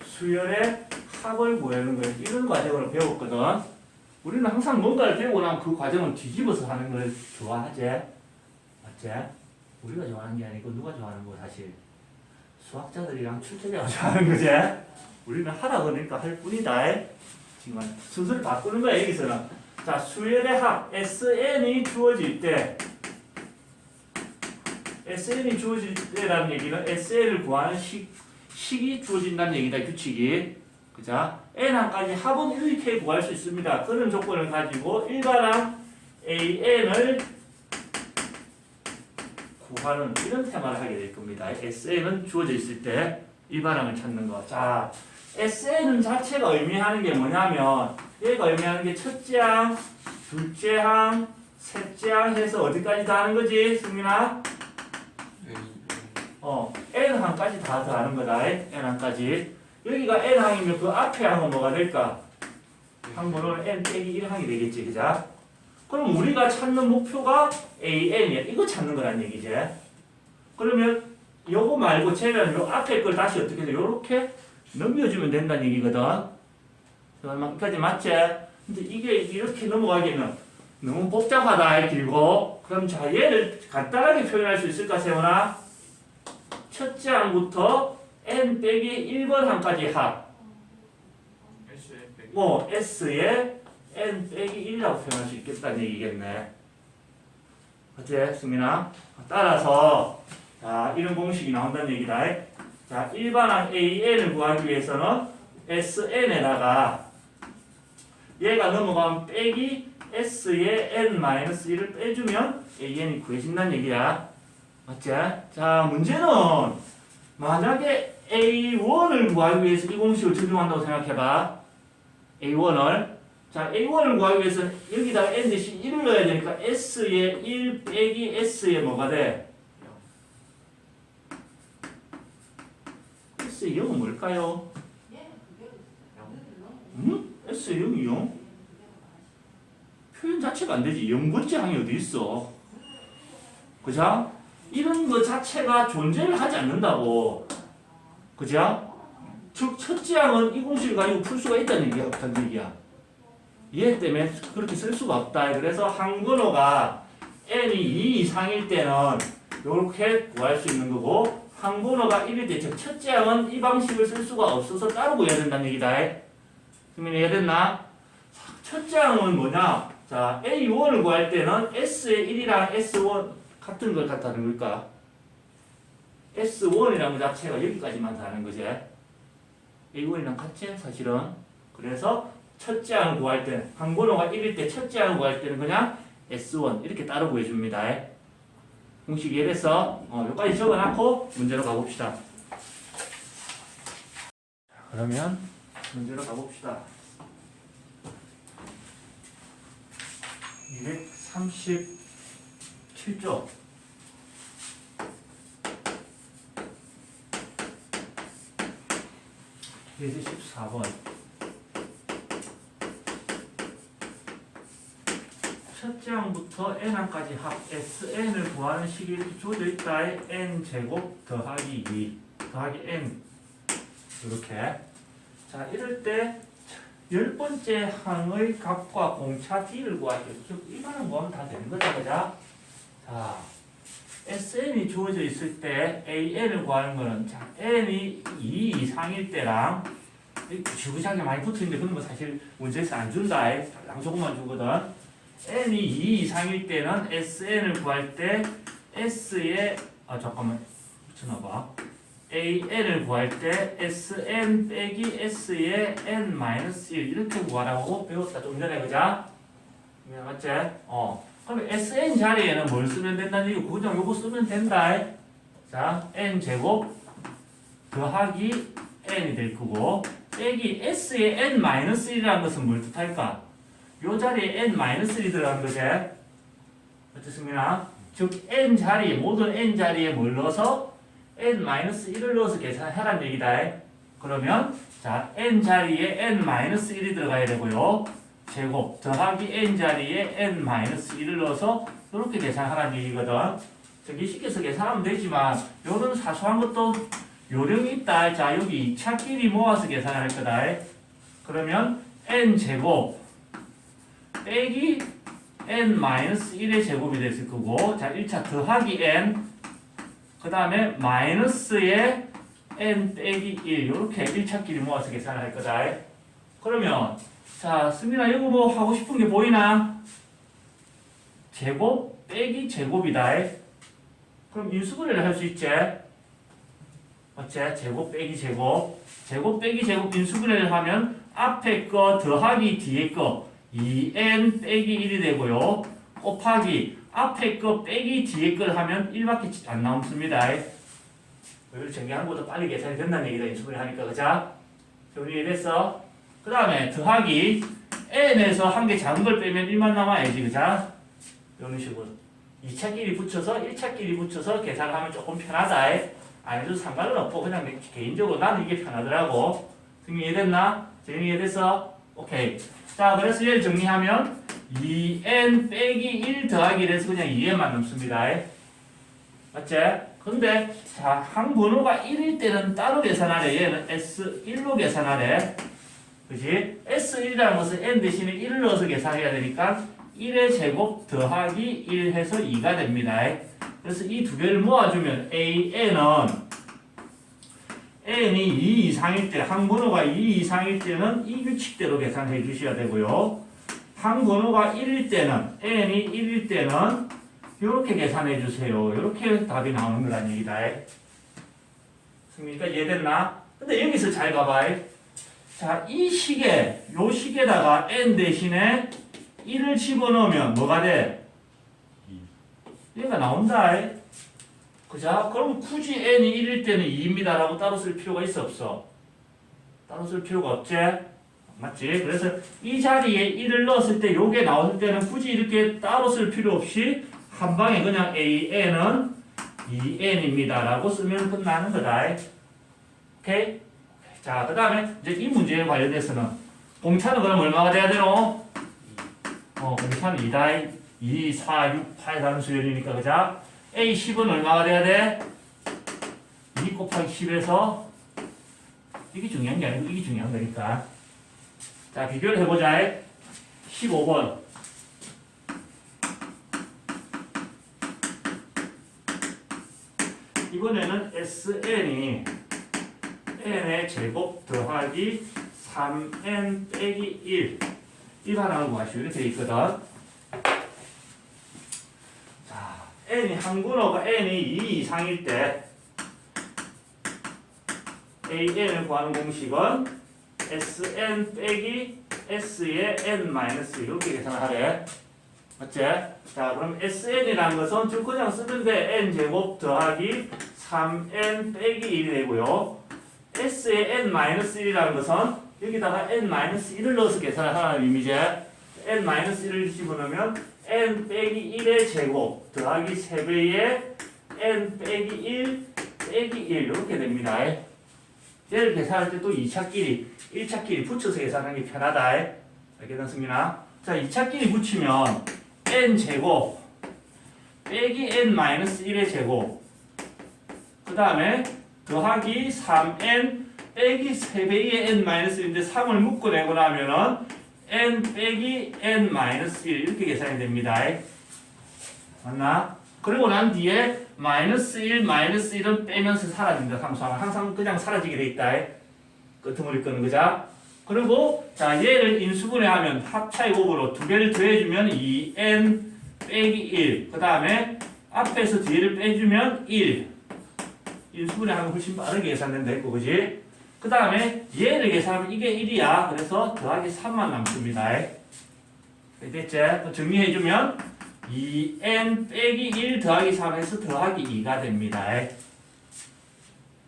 수열의 합을 구하는 거예요. 이런 과정으로 배웠거든. 우리는 항상 뭔가를 배우고 나면 그 과정을 뒤집어서 하는 걸 좋아하지? 맞지? 우리가 좋아하는 게 아니고 누가 좋아하는 거 사실? 수학자들이랑 출제자가 좋아하는 거지? 우리는 하라 그러니까 할 뿐이다. 지금 순서를 바꾸는 거야 여기서는. 자 수열의 합 SN이 주어질 때 SN이 주어질 때라는 얘기는 SN을 구하는 식이 주어진다는 얘기다. 규칙이. 그자? N항까지 합은 이렇게 구할 수 있습니다. 그런 조건을 가지고 일반항 AN을 구하는 이런 테마를 하게 될 겁니다. SN은 주어져 있을 때 일반항을 찾는 거. 자, SN은 자체가 의미하는 게 뭐냐면 얘가 의미하는 게 첫째 항, 둘째 항, 셋째 항 해서 어디까지 다 하는 거지? 승민아? N항까지 다 더하는 거다. N항까지. 여기가 N항이면 그 앞에 항은 뭐가 될까? 항번호는 N 빼기 1항이 되겠지. 그자? 그럼 우리가 찾는 목표가 AN이야. 이거 찾는 거란 얘기지. 그러면 요거 말고 쟤는 요 앞에 걸 다시 어떻게 돼? 요렇게 넘겨주면 된다는 얘기거든. 얼마까지 맞지? 근데 이게 이렇게 넘어가기는 너무 복잡하다. 길고. 그럼 자 얘를 간단하게 표현할 수 있을까 세훈아? 첫째 항부터 N 빼기 1번 항까지 합. S에 N 빼기 1이라고 표현할 수 있겠다는 얘기겠네. 어째, 승민아? 따라서, 자, 이런 공식이 나온다는 얘기다. 자, 일반항 AN을 구하기 위해서는 SN에다가 얘가 넘어가면 빼기 S에 N-1을 빼주면 AN이 구해진다는 얘기야. 맞지? 자, 문제는 만약에 A1을 구하기 위해서 이 공식을 적용한다고 생각해봐. A1을. 자, A1을 구하기 위해서 여기다가 N 대신 1을 넣어야 되니까 S에 1 빼기 S에 뭐가 돼? S의 0은 뭘까요? S의 0이 0? 표현 자체가 안 되지. 0번째 항이 어디 있어? 그죠? 이런 거 자체가 존재를 하지 않는다고. 그죠? 즉, 첫째 항은 이 공식을 가지고 풀 수가 있다는 얘기야, 없다는 얘기야. 얘 때문에 그렇게 쓸 수가 없다. 그래서 항번호가 n이 2 이상일 때는 이렇게 구할 수 있는 거고, 항번호가 1일 때, 즉, 첫째 항은 이 방식을 쓸 수가 없어서 따로 구해야 된다는 얘기다. 승민이 이해됐나? 첫째 항은 뭐냐? 자, A1을 구할 때는 S의 1이랑 S1 같은 걸 갖다 놓을까? S1이라는 것 자체가 여기까지만 다는 거지. A1이랑 같지? 사실은. 그래서 첫째 항을 구할 때, 항번호가 1일 때 첫째 항을 구할 때는 그냥 S1 이렇게 따로 구해줍니다. 공식 이해됐어? 여기까지 적어놓고 문제로 가봅시다. 그러면 문제로 가봅시다. 237쪽. 그래서 14번. 첫째 항부터 n항까지 합 SN을 구하는 식이 이렇게 주어져 있다. n제곱 더하기 2 더하기 n 이렇게. 자, 이럴 때 10번째 항의 값과 공차 D를 구하죠. 즉 이만한 건 다 되는 거다. 그죠? 자, SN이 주어져 있을 때 AN을 구하는 거는 자, N이 2 이상일 때랑 지구장에 많이 붙어있는데 그런 거 사실 문제에서 안 준다. 양 조금만 주거든. N이 2 이상일 때는 SN을 구할 때 S의 잠깐만 붙여놔봐. AN을 구할 때 SN 빼기 S의 N-1 이렇게 구하라고 배웠다. 좀 전에 그자? 맞지? 그럼 SN 자리에는 뭘 쓰면 된다는 얘기 그냥 요거 쓰면 된다. 자, N제곱 더하기 N이 될 거고 빼기 S의 N-1이라는 것은 뭘 뜻할까? 요 자리에 N-1이 들어간 거지. 어떻습니까? 즉 N 자리에 모든 N 자리에 뭘 넣어서 N-1을 넣어서 계산하라는 얘기다. 그러면 자 N 자리에 N-1이 들어가야 되고요. 제곱 더하기 N 자리에 N-1을 넣어서 이렇게 계산하라는 얘기거든. 저기 쉽게서 계산하면 되지만 요런 사소한 것도 요령이 있다. 자 여기 2차끼리 모아서 계산할 거다. 그러면 N제곱 빼기 N-1의 제곱이 됐을 거고 자 1차 더하기 N 그 다음에 마이너스의 N 빼기 1 이렇게 1차끼리 모아서 계산을 할 거다. 그러면 자 승민아 이거 뭐 하고 싶은 게 보이나? 제곱 빼기 제곱이다. 그럼 인수분해를 할 수 있지? 맞지? 제곱 빼기 제곱 제곱 빼기 제곱 인수분해를 하면 앞에 거 더하기 뒤에 거 2n 빼기 1이 되고요. 곱하기 앞에 거 빼기 뒤에 걸 하면 1밖에 안 남습니다. 이걸 정리하는 것보다 빨리 계산이 된다는 얘기다. 인수분해 하니까. 그자? 정리됐어? 그 다음에 더하기 n에서 한 개 작은 걸 빼면 1만 남아야지. 그자? 이런 식으로 2차끼리 붙여서 1차끼리 붙여서 계산을 하면 조금 편하다. 안 해도 상관은 없고 그냥 개인적으로 나는 이게 편하더라고. 정리됐나? 정리됐어? 오케이. 자, 그래서 얘를 정리하면 2n 빼기 1 더하기 1에서 그냥 2n만 남습니다. 맞지? 근데 자, 항번호가 1일 때는 따로 계산하래. 얘는 S1로 계산하래. 그지? S1이라는 것은 n 대신에 1을 넣어서 계산해야 되니까 1의 제곱 더하기 1 해서 2가 됩니다. 그래서 이 두 개를 모아주면 AN은 n이 2 이상일 때, 항번호가 2 이상일 때는 이 규칙대로 계산해 주셔야 되고요. 항번호가 1일 때는, n이 1일 때는 이렇게 계산해 주세요. 이렇게 답이 나오는 거란 얘기다. 그러니까 이해됐나? 근데 여기서 잘 봐봐. 자, 이 식에, 요 식에다가 n 대신에 1을 집어넣으면 뭐가 돼? 얘가 나온다. 그자? 그럼 굳이 n이 1일 때는 2입니다 라고 따로 쓸 필요가 있어 없어? 따로 쓸 필요가 없지? 맞지? 그래서 이 자리에 1을 넣었을 때 요게 나왔을 때는 굳이 이렇게 따로 쓸 필요 없이 한 방에 그냥 an은 2n입니다 라고 쓰면 끝나는 거다. 오케이? 자, 그 다음에 이제 이 문제에 관련해서는 공차는 그럼 얼마가 돼야 되노? 공차는 2다. 2, 4, 6, 8 단수열이니까 그자? A10은 얼마가 돼야 돼? 2 곱하기 10에서 이게 중요한 게 아니고 이게 중요한 거니까. 자, 비교를 해보자. 15번. 이번에는 SN이 n의 제곱 더하기 3n 빼기 1 이 반항을 구하시오. 이렇게 돼 있거든. 자, n이 항분호가 n이 2 이상일 때 an을 구하는 공식은 sn 빼기 s의 n-1 이렇게 계산하래. 맞지? 자, 그럼 sn이라는 것은 지금 그냥 쓰는데 n제곱 더하기 3n 빼기 1이 되고요. s의 n-1이라는 것은 여기다가 n-1을 넣어서 계산을 하는 의미지. n-1을 집어넣으면 n 빼기 1의 제곱 더하기 3배의 n 빼기 1 빼기 1 이렇게 됩니다. 얘를 계산할 때 또 2차끼리 1차끼리 붙여서 계산하는 게 편하다. 알겠나 승민아? 자, 2차끼리 붙이면 n제곱 빼기 n-1의 제곱 그 다음에 더하기 3n 빼기 3배의 n-1인데 3을 묶어내고 나면은 n 빼기 n-1 이렇게 계산이 됩니다. 맞나? 그리고 난 뒤에 -1은 빼면서 사라진다. 상수항은 항상 그냥 사라지게 돼 있다. 끄트머리 끄는 거자. 그리고 자 얘를 인수분해하면 합차의 곱으로 두 개를 더해주면 2n 빼기 1. 그 다음에 앞에서 뒤를 빼주면 1. 인수분해하면 훨씬 빠르게 계산된다. 그지? 그 다음에 얘를 계산하면 이게 1이야. 그래서 더하기 3만 남습니다. 됐지? 또 정리해주면 2n 빼기 1 더하기 3에서 더하기 2가 됩니다.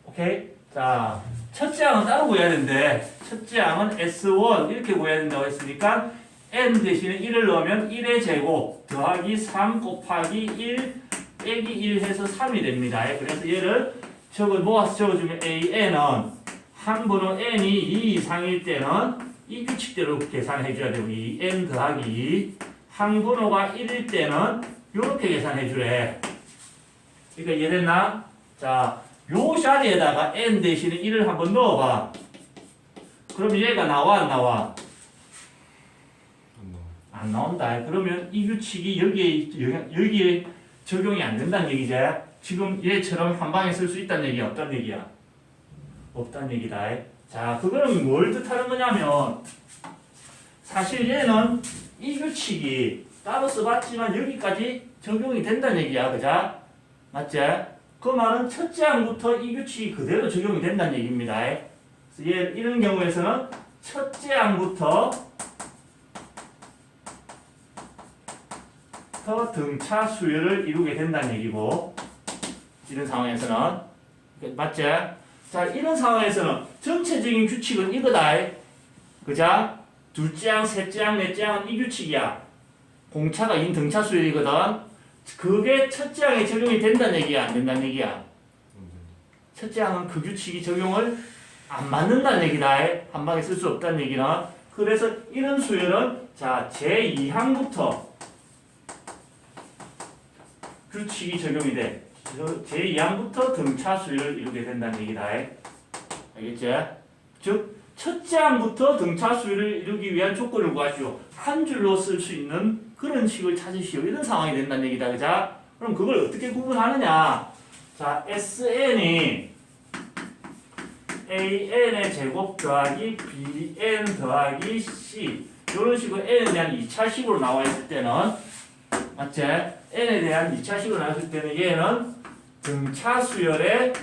오케이? 자, 첫째 항은 따로 구해야 되는데 첫째 항은 S1 이렇게 구해야 된다고 했으니까 n 대신에 1을 넣으면 1의 제곱 더하기 3 곱하기 1 빼기 1 해서 3이 됩니다. 그래서 얘를 모아서 적어주면 an은 항번호 n이 2 이상일 때는 이 규칙대로 계산해 줘야 되고 2n 더하기 2 항번호가 1일 때는 이렇게 계산해 주래. 그러니까 이해됐나? 자, 요 자리에다가 n 대신에 1을 한번 넣어봐. 그럼 얘가 나와 안 나와? 안 나온다. 그러면 이 규칙이 여기에 적용이 안 된다는 얘기지. 지금 얘처럼 한 방에 쓸 수 있다는 얘기야? 없다는 얘기야? 없다는 얘기다. 자, 그거는 뭘 뜻하는 거냐면 사실 얘는 이 규칙이 따로 써봤지만 여기까지 적용이 된다는 얘기야. 그자? 맞지? 그 말은 첫째 항부터 이 규칙이 그대로 적용이 된다는 얘기입니다. 그래서 이런 경우에서는 첫째 항부터 등차 수열을 이루게 된다는 얘기고 이런 상황에서는 맞지? 자, 이런 상황에서는 전체적인 규칙은 이거다. 그자? 둘째 항, 셋째 항, 넷째 항은 이 규칙이야. 공차가 인 등차 수열이거든. 그게 첫째 항에 적용이 된다는 얘기야, 안 된다는 얘기야? 첫째 항은 그 규칙이 적용을 안 받는다는 얘기다. 한 방에 쓸 수 없다는 얘기는. 그래서 이런 수열은 자 제2항부터 규칙이 적용이 돼. 제2항부터 등차 수열을 이루게 된다는 얘기다. 알겠지? 즉 첫째 항부터 등차 수열을 이루기 위한 조건을 구하시오. 한 줄로 쓸 수 있는 그런 식을 찾으시오. 이런 상황이 된다는 얘기다. 그자? 그럼 그걸 어떻게 구분하느냐? 자, SN이 AN의 제곱 더하기 BN 더하기 C 이런 식으로 N에 대한 2차식으로 나와 있을 때는 맞지? N에 대한 2차식으로 나왔을 때는 얘는 등차 수열의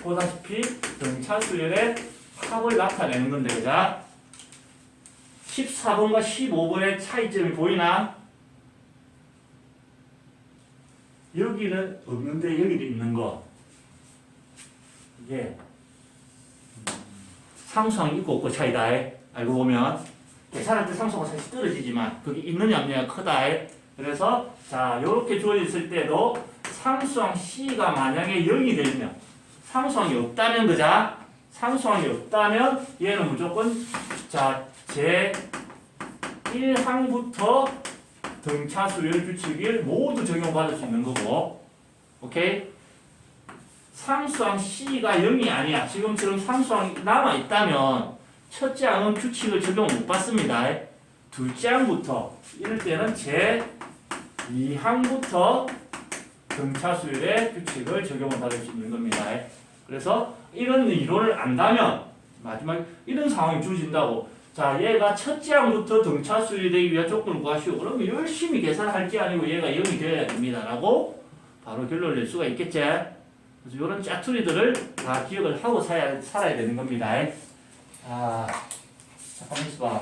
보다시피 등차 수열의 합을 나타내는 건데, 그자? 14번과 15번의 차이점이 보이나? 여기는 없는데 여기도 있는 거. 이게 상수항이 있고 없고 차이다. 알고 보면 계산할 때 상수가 사실 떨어지지만 그게 있느냐 없느냐가 크다. 그래서 자 이렇게 주어졌을 때도 상수항 C가 만약에 0이 되면 상수항이 없다면 그자? 상수항이 없다면 얘는 무조건 자 제1항부터 등차 수열 규칙을 모두 적용받을 수 있는 거고, 오케이? 상수항 C가 0이 아니야. 지금처럼 상수항이 남아있다면 첫째 항은 규칙을 적용 못 받습니다. 둘째 항부터 이럴 때는 제2항부터 등차 수열의 규칙을 적용을 받을 수 있는 겁니다. 그래서 이런 이론을 안다면 마지막 이런 상황이 주어진다고 자, 얘가 첫째 항부터 등차 수율이 되기 위한 조건을 구하시오. 그러면 열심히 계산할 게 아니고 얘가 0이 되어야 됩니다. 라고 바로 결론을 낼 수가 있겠지. 그래서 이런 짜투리들을 다 기억을 하고 살아야 되는 겁니다. 아, 잠깐만 있어봐.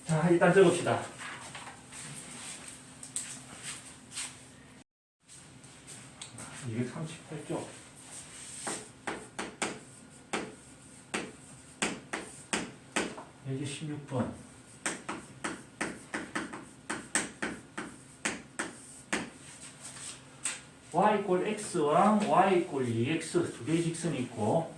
자, 일단 적읍시다. 아, 238쪽. 여기 16번. y = x와 y = 2x 두 개의 직선이 있고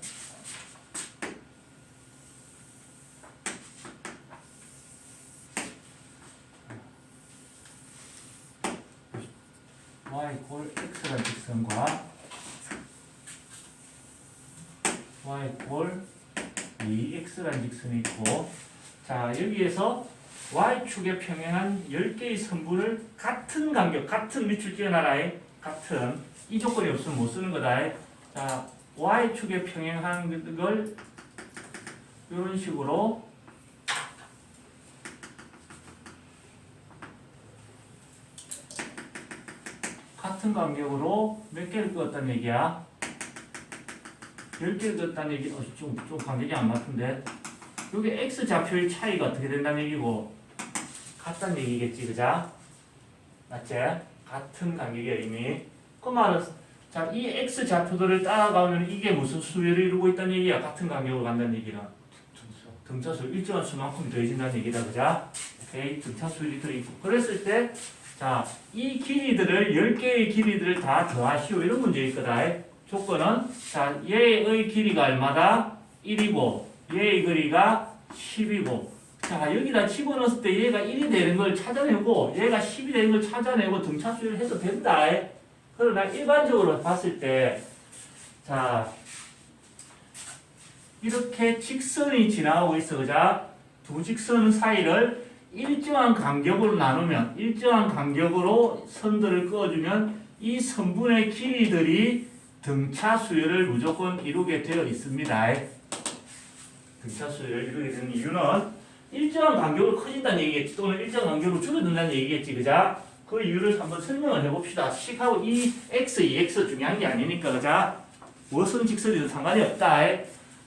y = x라는 직선과 y = 2x라는 직선이 있고 자 여기에서 y축에 평행한 10개의 선분을 같은 간격, 같은 밑줄 띄어놔라 같은 이 조건이 없으면 못 쓰는 거다. 자 y축에 평행한 걸 이런 식으로 같은 간격으로 몇 개를 그었다는 얘기야? 10개를 그었다는 얘기, 좀 간격이 안 맞던데. 여기 x 좌표의 차이가 어떻게 된다는 얘기고, 같다는 얘기겠지, 그자? 맞지? 같은 간격의 의미. 그 말은, 자, 이 x 좌표들을 따라가면 이게 무슨 수열을 이루고 있다는 얘기야? 같은 간격으로 간다는 얘기는. 등차수 일정한 수만큼 더해진다는 얘기다, 그자? 오케이, 등차수율이 들어있고. 그랬을 때, 자, 이 길이들을 10개의 길이들을 다 더하시오. 이런 문제일 거다. 조건은 자, 얘의 길이가 얼마다? 1이고 얘의 길이가 10이고 자, 여기다 집어넣었을 때 얘가 1이 되는 걸 찾아내고 얘가 10이 되는 걸 찾아내고 등차수율을 해도 된다. 그러나 일반적으로 봤을 때 자, 이렇게 직선이 지나가고 있어. 그자? 두 직선 사이를 일정한 간격으로 나누면 일정한 간격으로 선들을 그어주면 이 선분의 길이들이 등차 수열을 무조건 이루게 되어 있습니다. 등차 수열을 이루게 되는 이유는 일정한 간격으로 커진다는 얘기겠지 또는 일정한 간격으로 줄어든다는 얘기겠지. 그자? 그 이유를 한번 설명을 해봅시다. 식하고 이 x, 2x 중요한 게 아니니까. 그자? 무슨 직선이든 상관이 없다.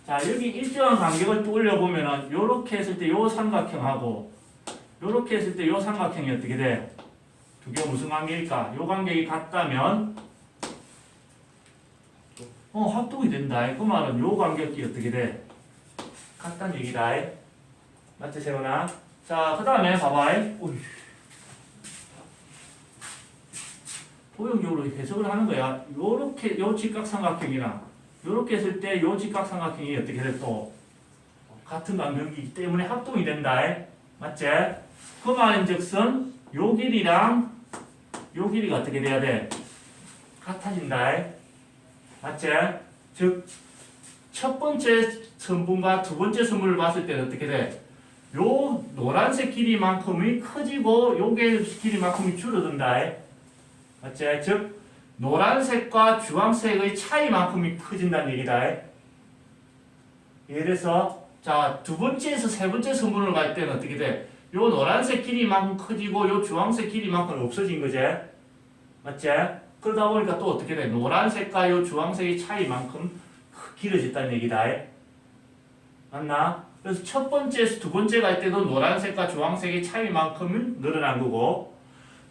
자 여기 일정한 간격을 또 올려보면은 요렇게 했을 때 요 삼각형하고 요렇게 했을 때 요 삼각형이 어떻게 돼? 두 개가 무슨 관계일까? 요 관계가 같다면 합동이 된다. 그 말은 요 관계끼리 어떻게 돼? 같다는 얘기다. 맞지 세훈아? 자 그 다음에 봐봐. 도형적으로 해석을 하는 거야. 요렇게 요 직각삼각형이랑 요렇게 했을 때 요 직각삼각형이 어떻게 돼? 또 같은 간격이기 때문에 합동이 된다. 맞지? 그 말인즉슨 요 길이랑 요 길이가 어떻게 돼야 돼? 같아진다. 맞지? 즉 첫 번째 선분과 두 번째 선분을 봤을 때는 어떻게 돼? 요 노란색 길이만큼이 커지고 요게 길이만큼이 줄어든다. 맞지? 즉 노란색과 주황색의 차이만큼이 커진다는 얘기다. 예를 들어서 자 두 번째에서 세 번째 선분을 갈 때는 어떻게 돼? 요 노란색 길이만큼 커지고 요 주황색 길이만큼 없어진 거지. 맞지? 그러다 보니까 또 어떻게 돼? 노란색과 요 주황색의 차이만큼 길어졌다는 얘기다. 맞나? 그래서 첫 번째에서 두 번째 갈 때도 노란색과 주황색의 차이만큼은 늘어난 거고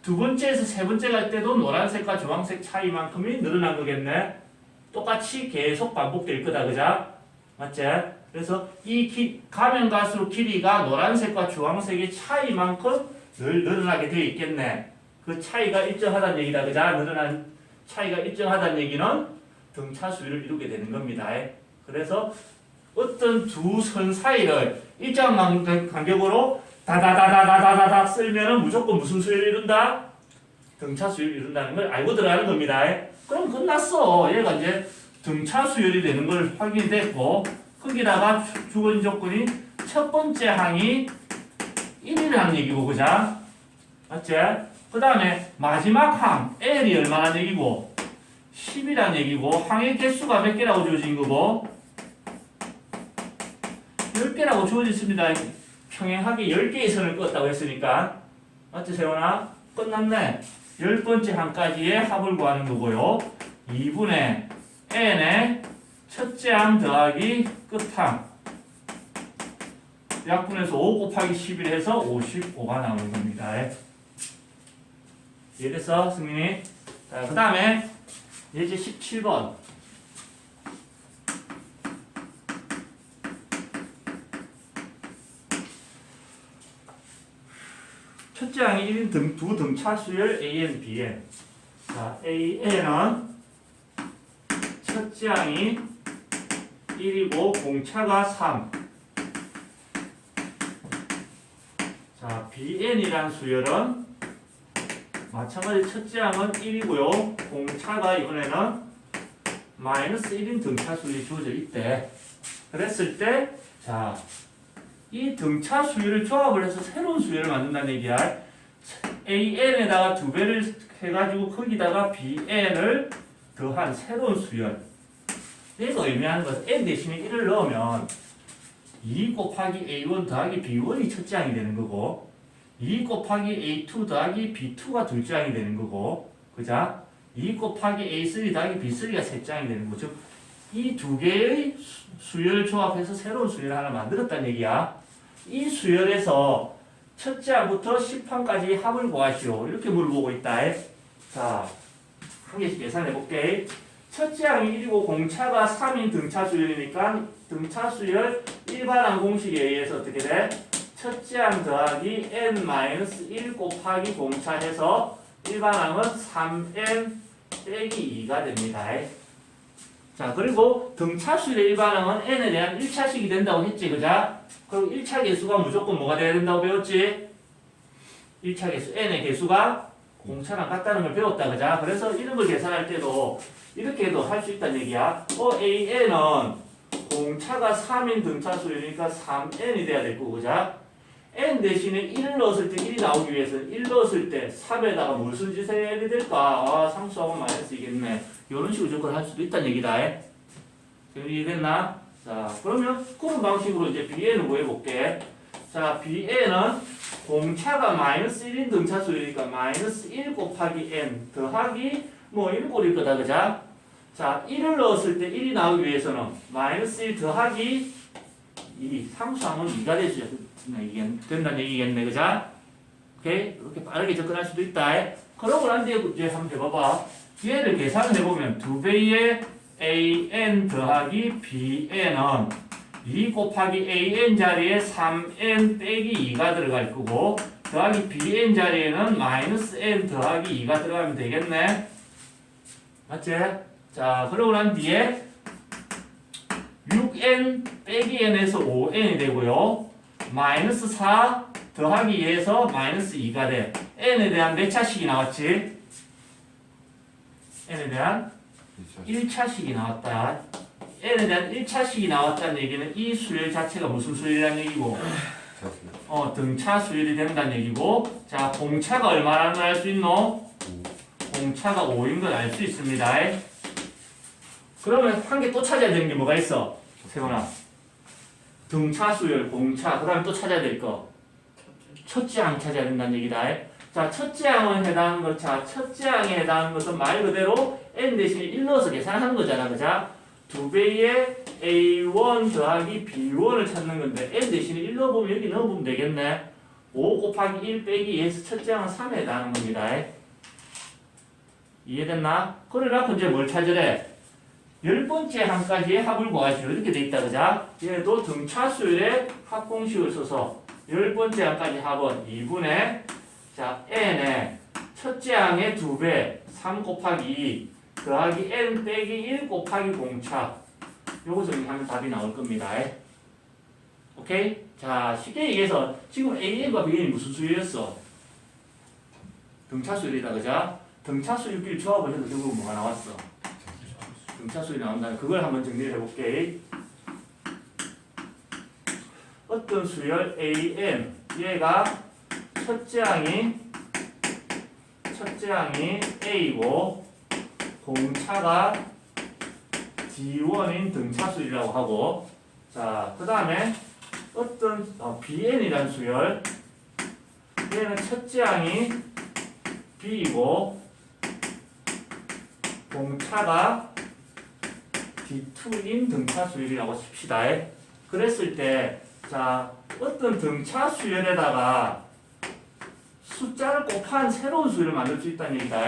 두 번째에서 세 번째 갈 때도 노란색과 주황색 차이만큼이 늘어난 거겠네. 똑같이 계속 반복될 거다. 그자? 맞지? 그래서 가면 갈수록 길이가 노란색과 주황색의 차이만큼 늘어나게 되어 있겠네. 그 차이가 일정하다는 얘기다. 그자? 늘어난 차이가 일정하다는 얘기는 등차 수율을 이루게 되는 겁니다. 그래서 어떤 두 선 사이를 일정한 간격으로 다다다다다다다 쓸면은 무조건 무슨 수율을 이룬다? 등차 수율을 이룬다는 걸 알고 들어가는 겁니다. 그럼 끝났어. 얘가 이제 등차 수율이 되는 걸 확인됐고 거기다가 주어진 조건이 첫 번째 항이 1이라는 얘기고 그자? 맞지? 그 다음에 마지막 항 L이 얼마나 얘기고 10이라는 얘기고 항의 개수가 몇 개라고 주어진 거고 10개라고 주어져 있습니다. 평행하게 10개의 선을 끄었다고 했으니까. 맞지, 세훈아? 끝났네. 10번째 항까지의 합을 구하는 거고요. 2분의 n의 첫째 항 더하기 끝항. 약분해서 5 곱하기 11 해서 55가 나오는 겁니다. 이해됐어, 승민이? 자, 그 다음에 예제 17번. 첫째 항이 1인 두 등차 수열 AN, BN. 자, AN은 첫째 항이 1이고 공차가 3. 자, BN이란 수열은 마찬가지 첫째 항은 1이고요. 공차가 이번에는 마이너스 1인 등차 수열이 주어져 있대. 그랬을 때, 자, 이 등차 수열을 조합을 해서 새로운 수열을 만든다는 얘기야. AN에다가 2배를 해가지고 거기다가 BN을 더한 새로운 수열. 얘가 의미하는 것은 N 대신에 1을 넣으면 2 곱하기 A1 더하기 B1이 첫째 항이 되는 거고 2 곱하기 A2 더하기 B2가 둘째 항이 되는 거고 그자? 2 곱하기 A3 더하기 B3가 셋째 항이 되는 거죠. 이 두 개의 수열을 조합해서 새로운 수열을 하나 만들었다는 얘기야. 이 수열에서 첫째 항부터 10항까지 합을 구하시오. 이렇게 물어보고 있다. 자, 한 개씩 계산해 볼게. 첫째 항이 1이고 공차가 3인 등차 수열이니까 등차 수열 일반항 공식에 의해서 어떻게 돼? 첫째 항 더하기 n-1 곱하기 공차 해서 일반항은 3n 빼기 2가 됩니다. 자, 그리고 등차 수열의 일반항은 n에 대한 1차식이 된다고 했지, 그자? 그리고 1차 개수가 무조건 뭐가 돼야 된다고 배웠지? 1차 개수, n의 개수가 공차랑 같다는 걸 배웠다, 그자? 그래서 이런 걸 계산할 때도 이렇게도 할 수 있다는 얘기야. AN은 공차가 3인 등차 수열이니까 3n이 돼야 될 거고, 그자? n 대신에 1을 넣었을 때 1이 나오기 위해서는 1 넣었을 때 3에다가 무슨 짓을 해야 될까? 아, 상수하고 마이너스이겠네. 이런 식으로 접근을 할 수도 있다는 얘기다. 이해됐나? 자, 그러면 그런 방식으로 이제 BN을 구해볼게. 자, BN은 공차가 마이너스 1인 등차 수열이니까 마이너스 1 곱하기 n 더하기 뭐 1꼴일 거다, 그자? 자, 1을 넣었을 때 1이 나오기 위해서는 마이너스 1 더하기 2 상수항은 2가 돼줘야 된다는 얘기겠네, 그자? 오케이? 이렇게 빠르게 접근할 수도 있다. 그러고 난 뒤에 이제 한번 해봐봐. 얘를 계산을 해보면 2배의 AN 더하기 BN은 2 곱하기 AN 자리에 3N 빼기 2가 들어갈 거고 더하기 BN 자리에는 마이너스 N 더하기 2가 들어가면 되겠네. 맞지? 자, 그러고 난 뒤에 6N 빼기 N에서 5N이 되고요. 마이너스 4 더하기 2에서 마이너스 2가 돼. N에 대한 몇 차식이 나왔지? N에 대한 1차식이 나왔다. N에 대한 1차식이 나왔다는 얘기는 이 수열 자체가 무슨 수열이라는 얘기고 등차 수열이 된다는 얘기고 자, 공차가 얼마라는 걸 알 수 있노? 공차가 5인 걸 알 수 있습니다. 그러면 한 개 또 찾아야 되는 게 뭐가 있어? 세훈아. 등차 수열, 공차, 그 다음에 또 찾아야 될 거. 첫째 항 찾아야 된다는 얘기다. 자, 첫째 항은 해당하는 것, 자, 첫째 항에 해당하는 것은 말 그대로 n 대신에 1 넣어서 계산하는 거잖아, 그자? 2배의 a1 더하기 b1을 찾는 건데 n 대신에 1 넣어보면 여기 넣어보면 되겠네. 5 곱하기 1 빼기 2에서 첫째 항은 3에 해당하는 겁니다. 이해됐나? 그래놓고 이제 뭘 찾으래? 10번째 항까지의 합을 구하시오. 이렇게 돼 있다, 그자? 얘도 등차 수열의 합공식을 써서 10번째 항까지 합은 2분의 자, n의 첫째 항의 2배 3 곱하기 2 더하기 n 빼기 1 곱하기 공차 요거 정리하면 답이 나올 겁니다. 오케이? 자, 쉽게 얘기해서 지금 AN과 BN이 무슨 수열이었어? 등차 수열이다, 그자? 등차 수열끼리 조합을 해서 결국 뭐가 나왔어? 등차 수열이 나온다. 그걸 한번 정리를 해볼게. 어떤 수열 AN 얘가 첫째 항이 A고 공차가 D1인 등차 수열이라고 하고 자, 그 다음에 어떤 bn이라는 수열, 얘는 첫째 항이 b이고 공차가 d2인 등차 수열이라고 칩시다. 그랬을 때, 자, 어떤 등차 수열에다가 숫자를 곱한 새로운 수열을 만들 수 있다는 얘기다.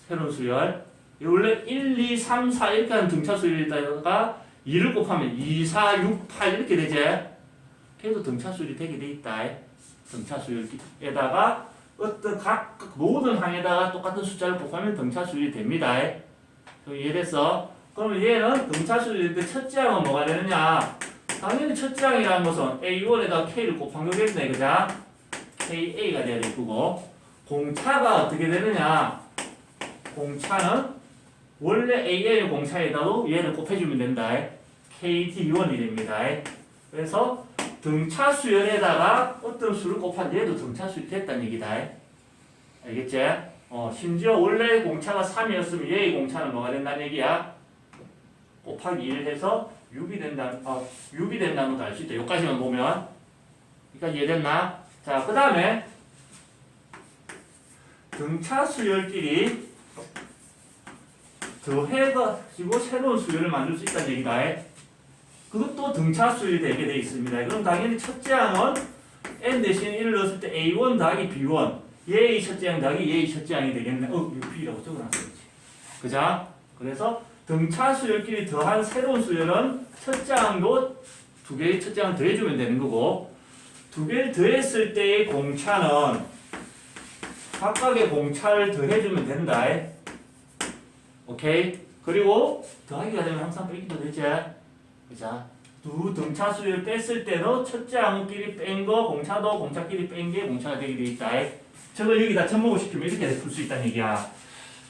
새로운 수열. 원래 1, 2, 3, 4 이렇게 하는 등차 수열에다가 2를 곱하면 2, 4, 6, 8 이렇게 되지. 그래도 등차 수열이 되게 돼 있다. 등차 수열에다가 어떤 각 모든 항에다가 똑같은 숫자를 곱하면 등차 수열이 됩니다. 이해됐어? 그러면 얘는 등차 수열인데 첫째 항은 뭐가 되느냐? 당연히 첫째 항이라는 것은 A1에다가 K를 곱한 거겠네, 그죠? KA가 돼야 될 거고, 공차가 어떻게 되느냐? 공차는 원래 AN의 공차에다도 얘를 곱해주면 된다. KD1이 됩니다. 그래서 등차 수열에다가 어떤 수를 곱한 얘도 등차 수열이 됐다는 얘기다. 알겠지? 심지어 원래 공차가 3이었으면 얘의 공차는 뭐가 된다는 얘기야? 곱하기 1 해서 6이 된다는 것도 알 수 있다. 여기까지만 보면. 여기까지 이해됐나? 자, 그 다음에 등차 수열끼리 더해가지고 새로운 수열을 만들 수 있다는 얘기다. 그것도 등차 수열이 되게 돼 있습니다. 그럼 당연히 첫째 항은 n 대신 1을 넣었을 때 a1 더하기 b1 얘의 첫째 항 더하기 얘의 첫째 항이 되겠네. 이거 b라고 적어놨어야지. 그죠? 그래서 등차 수열끼리 더한 새로운 수열은 첫째 항도 두 개의 첫째 항 더해주면 되는 거고, 두 개를 더했을 때의 공차는 각각의 공차를 더해주면 된다. 오케이? 그리고 더하기가 되면 항상 빼기도 되지. 그죠? 두 등차 수열 뺐을 때도 첫째 항끼리 뺀 거, 공차도 공차끼리 뺀 게 공차가 되게 돼 있다. 저걸 여기다 접목을 시키면 이렇게 풀 수 있다는 얘기야.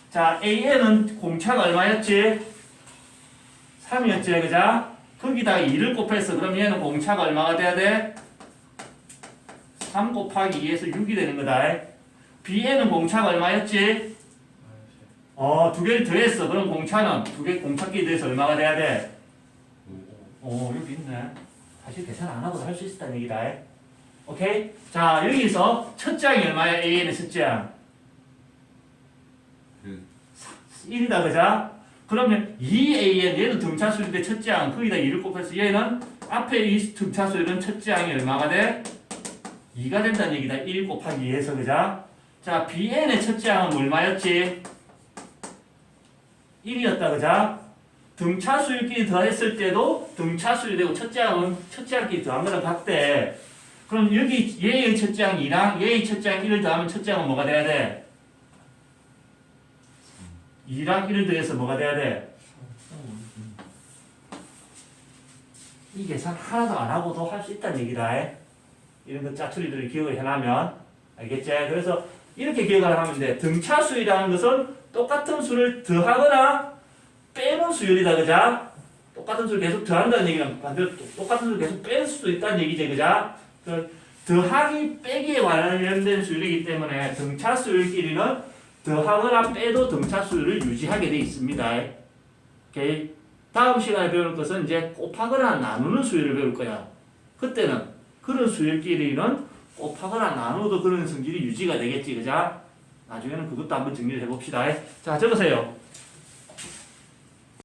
자, AN은 공차가 얼마였지? 3이었지, 그죠? 거기다가 2를 곱했어. 그럼 얘는 공차가 얼마가 돼야 돼? 3 곱하기 2에서 6이 되는 거다. BN은 공차가 얼마였지? 두 개를 더했어. 그럼 공차는 두 개 공차끼리 더해서 얼마가 돼야 돼? 여기 있네. 사실 계산 안 하고도 할 수 있었다는 얘기다. 오케이? 자, 여기서 첫째 항이 얼마야? AN의 첫째 항. 1이다, 그죠? 그러면 2AN, 얘도 등차 수열인데 첫째 항, 거기다 2를 곱해서 얘는 앞에 이 등차 수열은 첫째 항이 얼마가 돼? 2가 된다는 얘기다. 1 곱하기 2에서, 그죠? 자, BN의 첫째 항은 얼마였지? 1이었다, 그죠? 등차 수열끼리 더했을 때도 등차 수열이 되고 첫째 항은 첫째 항끼리 더한 거랑 같대. 그럼 여기 얘의 첫째 항 2랑 얘의 첫째 항 1을 더하면 첫째 항은 뭐가 돼야 돼? 2랑 1을 더해서 뭐가 돼야 돼? 이 계산 하나도 안 하고도 할 수 있다는 얘기다. 이런 거 짜투리들을 기억을 해놔면 알겠지? 그래서 이렇게 기억을 하면 돼. 등차 수열이라는 것은 똑같은 수를 더하거나 빼는 수열이다, 그자? 똑같은 수를 계속 더한다는 얘기는 반대로 똑같은 수를 계속 뺄 수도 있다는 얘기지, 그자? 더하기 빼기에 관련된 수열이기 때문에 등차 수열끼리는 더하거나 빼도 등차 수열을 유지하게 돼 있습니다. 오케이? 다음 시간에 배울 것은 이제 곱하거나 나누는 수열을 배울 거야. 그때는 그런 수열끼리는 곱하거나 나누어도 그런 성질이 유지가 되겠지, 그자? 나중에는 그것도 한번 정리를 해봅시다. 자, 적으세요.